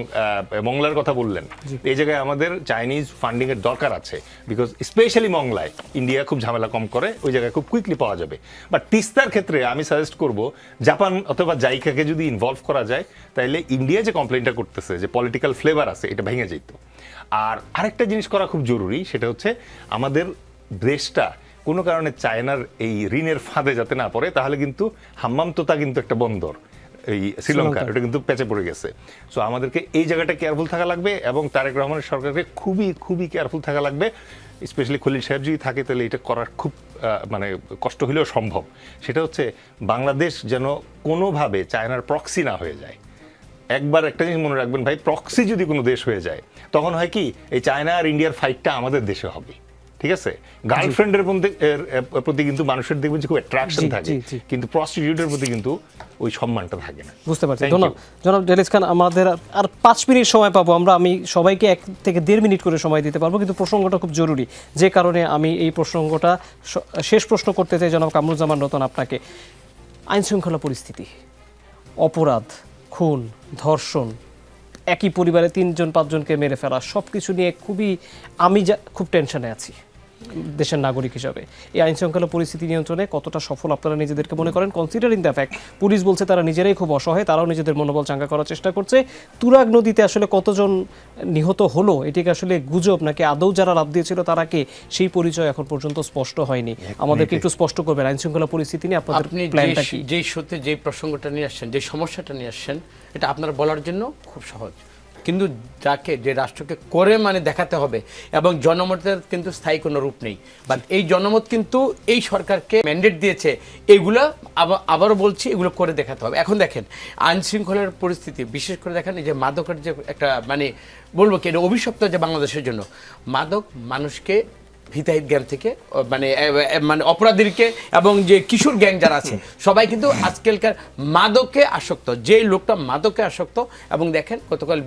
মংলার কথা বললেন, এই জায়গায় আমাদের চাইনিজ ফান্ডিং এর দরকার আছে। বিকজ স্পেশালি মংলায় ইন্ডিয়া খুব ঝামেলা কম করে, ওই জায়গায় খুব কুইকলি পাওয়া যাবে। বাট তিস্তার ক্ষেত্রে আমি সাজেস্ট করব জাপান অথবা জাইকাকে যদি ইনভলভ করা যায়, তাইলে ইন্ডিয়া যে কমপ্লেনটা করতেছে যে পলিটিক্যাল ফ্লেভার আছে, এটা ভেঙে যেত। আর আরেকটা জিনিস করা খুব জরুরি, সেটা হচ্ছে আমাদের দেশটা কোনো কারণে চায়নার এই ঋণের ফাঁদে যাতে না পড়ে। তাহলে কিন্তু হাম্মামতোতা কিন্তু একটা বন্দর, এই শ্রীলঙ্কার, এটা কিন্তু পেঁচে পড়ে গেছে। সো আমাদেরকে এই জায়গাটা কেয়ারফুল থাকা লাগবে, এবং তারেক রহমানের সরকারকে খুবই খুবই কেয়ারফুল থাকা লাগবে। স্পেশালি খলিল সাহেব যদি থাকে, তাহলে এটা করার খুব মানে কষ্ট হলেও সম্ভব। সেটা হচ্ছে বাংলাদেশ যেন কোনোভাবে চায়নার প্রক্সি না হয়ে যায়। একবার একটা জিনিস মনে রাখবেন ভাই, প্রক্সি যদি কোনো দেশ হয়ে যায়, তখন হয় কি, এই চায়না আর ইন্ডিয়ার ফাইটটা আমাদের দেশে হবে, ঠিক আছে। গার্লফ্রেন্ডের প্রতি কিন্তু মানুষের দেখবেন যে খুব অ্যাট্রাকশন থাকে, কিন্তু প্রস্টিটিউটের প্রতি কিন্তু ওই সম্মানটা থাকে না। বুঝতে পারছি। জনাব ডেলিস খান, আমাদের আর 5 মিনিট সময় পাবো আমরা, আমি সবাইকে 1 থেকে 1.5 মিনিট করে সময় দিতে পারবো, কিন্তু প্রসঙ্গটা খুব জরুরি, যে কারণে আমি এই প্রসঙ্গটা শেষ প্রশ্ন করতে চাই জনাব কামরুজ্জামান রতন আপনাকে। আইন শৃঙ্খলা পরিস্থিতি, অপরাধ, খুন, ধর্ষণ, একই পরিবারে 3-5 জনকে মেরে ফেলা, সব কিছু নিয়ে আমি খুব টেনশনে আছি দেশের নাগরিক হিসাবে। এই আইন শৃঙ্খলা পরিস্থিতি নিয়ন্ত্রণে কতটা সফল আপনারা নিজেদেরকে মনে করেন, কনসিডারিং দ্য ফ্যাক্ট পুলিশ বলছে তারা নিজেরাই খুব অসহায়, তারাও নিজেদের মনোবল চাঙ্গা করার চেষ্টা করছে। তুরাগ নদীতে আসলে কতজন নিহত হলো, এটিকে আসলে গুজব নাকি আদৌ যারা লাভ দিয়েছিল তারা কে, সেই পরিচয় এখন পর্যন্ত স্পষ্ট হয়নি। আমাদেরকে একটু স্পষ্ট করবেন আইন শৃঙ্খলা পরিস্থিতি নিয়ে আপনাদের প্ল্যানটা কি? যেই সত্যি যেই প্রসঙ্গটা নিয়ে আসছেন, যে সমস্যাটা নিয়ে আসছেন, এটা আপনারা বলার জন্য খুব সহজ, কিন্তু যাকে যে রাষ্ট্রকে করে মানে দেখাতে হবে, এবং জনমতের কিন্তু স্থায়ী কোনো রূপ নেই। বাট এই জনমত কিন্তু এই সরকারকে ম্যান্ডেট দিয়েছে, এগুলো আবারও বলছি, এগুলো করে দেখাতে হবে। এখন দেখেন আইন শৃঙ্খলার পরিস্থিতি, বিশেষ করে দেখেন এই যে মাদকের যে একটা মানে বলবো কি, এটা অভিশপ্ত যে বাংলাদেশের জন্য। মাদক মানুষকে হিতাহিত জ্ঞান থেকে মানে অপরাধীকে এবং যে কিশোর গ্যাং যারা আছে সবাই কিন্তু আজকালকার মাদকে আসক্ত। যে লোকটা মাদকে আসক্ত, এবং দেখেন গতকাল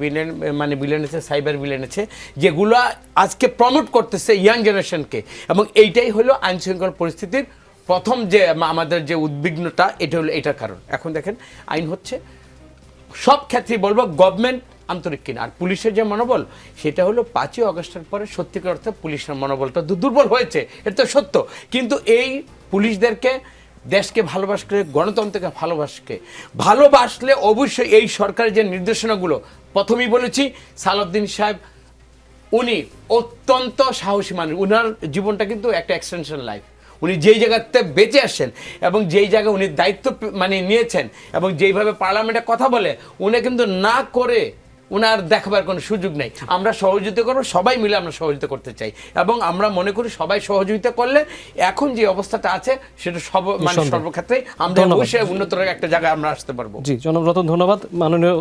বিলেন আছে, সাইবার বিলেন আছে, যেগুলো আজকে প্রমোট করতেছে ইয়াং জেনারেশনকে, এবং এইটাই হলো আইন শৃঙ্খলা পরিস্থিতির প্রথম যে আমাদের যে উদ্বিগ্নতা, এটা হলো এটার কারণ। এখন দেখেন আইন হচ্ছে সব ক্ষেত্রেই বলবো গভর্নমেন্ট আন্তরিক কিনা, আর পুলিশের যে মনোবল, সেটা হলো 5ই আগস্টের পরে সত্যিকার অর্থে পুলিশের মনোবলটা দুর্বল হয়েছে, এটা তো সত্য। কিন্তু এই পুলিশদেরকে দেশকে ভালোবাসলে, গণতন্ত্রকে ভালোবাসলে অবশ্যই এই সরকারের যে নির্দেশনাগুলো, প্রথমেই বলেছি সালাউদ্দিন সাহেব উনি অত্যন্ত সাহসী মানুষ, উনার জীবনটা কিন্তু একটা এক্সটেনশন লাইফ। উনি যেই জায়গাতে বেঁচে আসছেন এবং যেই জায়গায় উনি দায়িত্ব মানে নিয়েছেন এবং যেইভাবে পার্লামেন্টে কথা বলে, উনি কিন্তু না করে উনার দেখাবার কোনো সুযোগ নেই। আমরা সহযোগিতা করবো, সবাই মিলে আমরা সহযোগিতা করতে চাই এবং আমরা মনে করি সবাই সহযোগিতা করলে এখন যে অবস্থাটা আছে সেটা মানে সর্বক্ষেত্রেই আমরা অবশ্যই উন্নতর একটা জায়গায় আমরা আসতে পারবো। জি, জনাব রতন ধন্যবাদ। মাননীয়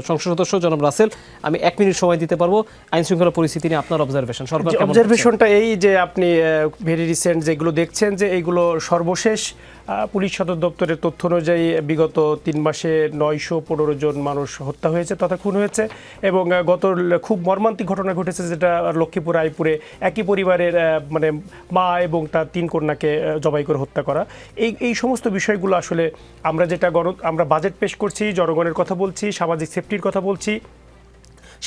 সংসদ সদস্য জনাব রাসেল, আমি 1 মিনিট সময় দিতে পারবো। আইন শৃঙ্খলা পরিস্থিতি নিয়ে আপনার অবজারভেশন, সরকার কেমন? অবজারভেশনটা এই যে আপনি ভেরি রিসেন্ট যেগুলো দেখছেন যে এইগুলো সর্বশেষ পুলিশ সদর দপ্তরের তথ্য অনুযায়ী বিগত 3 মাসে 915 জন মানুষ হত্যা হয়েছে তথা খুন হয়েছে এবং গত খুব মর্মান্তিক ঘটনা ঘটেছে যেটা লক্ষ্মীপুর রায়পুরে একই পরিবারের মানে মা এবং তার 3 কন্যাকে জবাই করে হত্যা করা। এই সমস্ত বিষয়গুলো আসলে আমরা যেটা আমরা বাজেট পেশ করছি, জনগণের কথা বলছি, সামাজিক সেফটির কথা বলছি,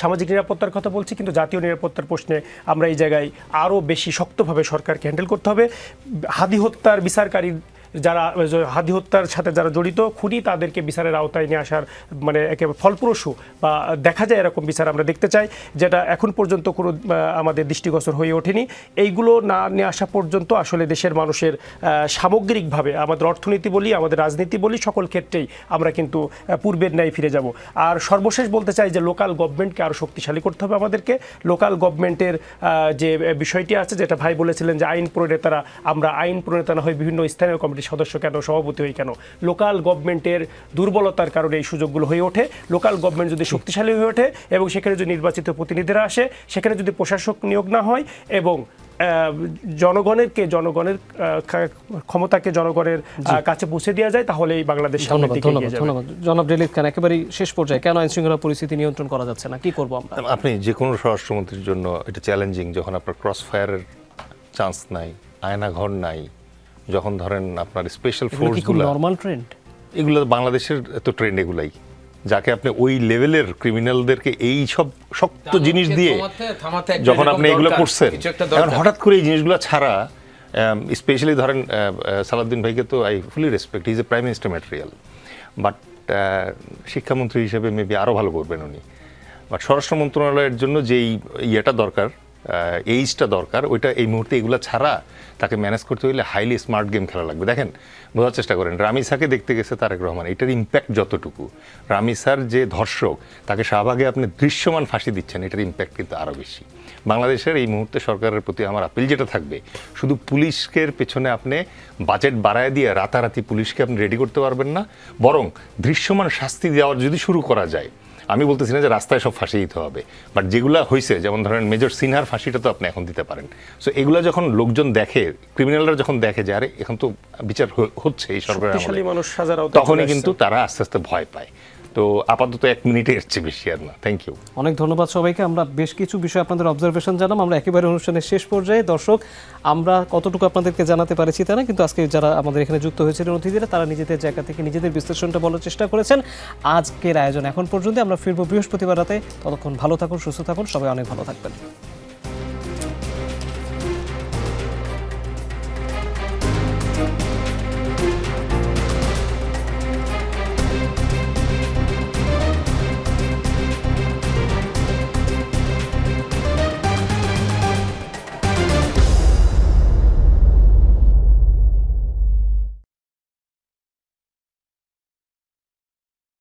সামাজিক নিরাপত্তার কথা বলছি, কিন্তু জাতীয় নিরাপত্তার প্রশ্নে আমরা এই জায়গায় আরও বেশি শক্তভাবে সরকারকে হ্যান্ডেল করতে হবে। হাদি হত্যার বিচারকারী যারা, হাদি হত্যার সাথে যারা জড়িত খুনি, তাদেরকে বিচারের আওতায় নিয়ে আসার মানে একেবারে ফলপ্রসূ বা দেখা যায় এরকম বিচার আমরা দেখতে চাই, যেটা এখন পর্যন্ত কোনো আমাদের দৃষ্টিগোচর হয়ে ওঠেনি। এইগুলো না নিয়ে আসা পর্যন্ত আসলে দেশের মানুষের সামগ্রিকভাবে আমাদের অর্থনীতি বলি, আমাদের রাজনীতি বলি, সকল ক্ষেত্রেই আমরা কিন্তু পূর্বের ন্যায় ফিরে যাব। আর সর্বশেষ বলতে চাই যে লোকাল গভর্নমেন্টকে আরও শক্তিশালী করতে হবে আমাদেরকে। লোকাল গভর্নমেন্টের যে বিষয়টি আছে, যেটা ভাই বলেছিলেন যে আইন প্রণেতারা, আমরা আইন প্রণেতা না হয়ে বিভিন্ন স্থানীয় কমিটি সদস্য কেন, সভাপতি হই কেন? লোকাল গভর্নমেন্টের দুর্বলতার কারণে এই সুযোগগুলো হয়ে ওঠে। লোকাল গভর্নমেন্ট যদি শক্তিশালী হয়ে ওঠে এবং সেখানে যদি নির্বাচিত প্রতিনিধিরা আসে, সেখানে যদি প্রশাসক নিয়োগ না হয় এবং জনগণের ক্ষমতাকে জনগণের কাছে পৌঁছে দেওয়া যায়, তাহলে এই বাংলাদেশ সামনের দিকে এগিয়ে যাবে। ধন্যবাদ জনাব ডেলিত খান। একেবারেই শেষ পর্যায়ে কেন আইন শৃঙ্খলা পরিস্থিতি নিয়ন্ত্রণ করা যাচ্ছে না, কি করবো আমরা? আপনি যে কোনো স্বরাষ্ট্রমন্ত্রীর জন্য এটা চ্যালেঞ্জিং যখন আপনার ক্রস ফায়ারের চান্স নাই, আয়নাঘর নাই, যখন ধরেন আপনার স্পেশাল ফোর্সগুলো, নরমাল ট্রেন্ড, এগুলো বাংলাদেশের তো ট্রেন্ড এগুলাই, যাকে আপনি ওই লেভেলের ক্রিমিনালদেরকে এই সব শক্ত জিনিস দিয়ে যখন আপনি এগুলো করছেন, এখন হঠাৎ করে এই জিনিসগুলো ছাড়া, স্পেশালি ধরেন সালাউদ্দিন ভাইকে তো I fully respect, he is a prime minister material, but শিক্ষামন্ত্রী হিসেবে মেবি আরও ভালো করবেন উনি। বাট স্বরাষ্ট্র মন্ত্রণালয়ের জন্য যেই ইয়েটা দরকার, এইজটা দরকার, ওইটা এই মুহূর্তে এগুলো ছাড়া তাকে ম্যানেজ করতে হলে হাইলি স্মার্ট গেম খেলা লাগবে। দেখেন, বোঝার চেষ্টা করেন, রামিসাকে দেখতে গেছে তারেক রহমান, এটার ইম্প্যাক্ট যতটুকু, রামিসার যে ধর্ষক তাকে শাহবাগে আপনি দৃশ্যমান ফাঁসি দিচ্ছেন, এটার ইম্প্যাক্ট কিন্তু আরও বেশি। বাংলাদেশের এই মুহূর্তে সরকারের প্রতি আমার আপিল যেটা থাকবে, শুধু পুলিশের পেছনে আপনি বাজেট বাড়ায় দিয়ে রাতারাতি পুলিশকে আপনি রেডি করতে পারবেন না, বরং দৃশ্যমান শাস্তি দেওয়ার যদি শুরু করা যায়, আমি বলতেছি না যে রাস্তায় সব ফাঁসি দিতে হবে, বাট যেগুলো হয়েছে, যেমন ধরেন মেজর সিনহার ফাঁসিটা তো আপনি এখন দিতে পারেন। সো এগুলো যখন লোকজন দেখে, ক্রিমিনালরা যখন দেখে যে আরে এখন তো বিচার হচ্ছে এই সরকারের আমলে, তখনই কিন্তু তারা আস্তে আস্তে ভয় পায়। তো আপাতত 1 মিনিটে এর চেয়ে বেশি আর না। থ্যাংক ইউ, অনেক ধন্যবাদ সবাইকে। আমরা বেশ কিছু বিষয় আপনাদের অবজারভেশন জানাম। আমরা একেবারে অনুষ্ঠানের শেষ পর্যায়ে। দর্শক, আমরা কতটুকু আপনাদেরকে জানাতে পারেছি তা না, কিন্তু আজকে যারা আমাদের এখানে যুক্ত হয়েছিলেন অতিথিরা, তারা নিজেদের জায়গা থেকে নিজেদের বিশ্লেষণটা বলার চেষ্টা করেছেন। আজকের আয়োজন এখন পর্যন্ত, আমরা ফিরবো বৃহস্পতিবার রাতে। ততক্ষণ ভালো থাকুন, সুস্থ থাকুন, সবাই অনেক ভালো থাকবেন।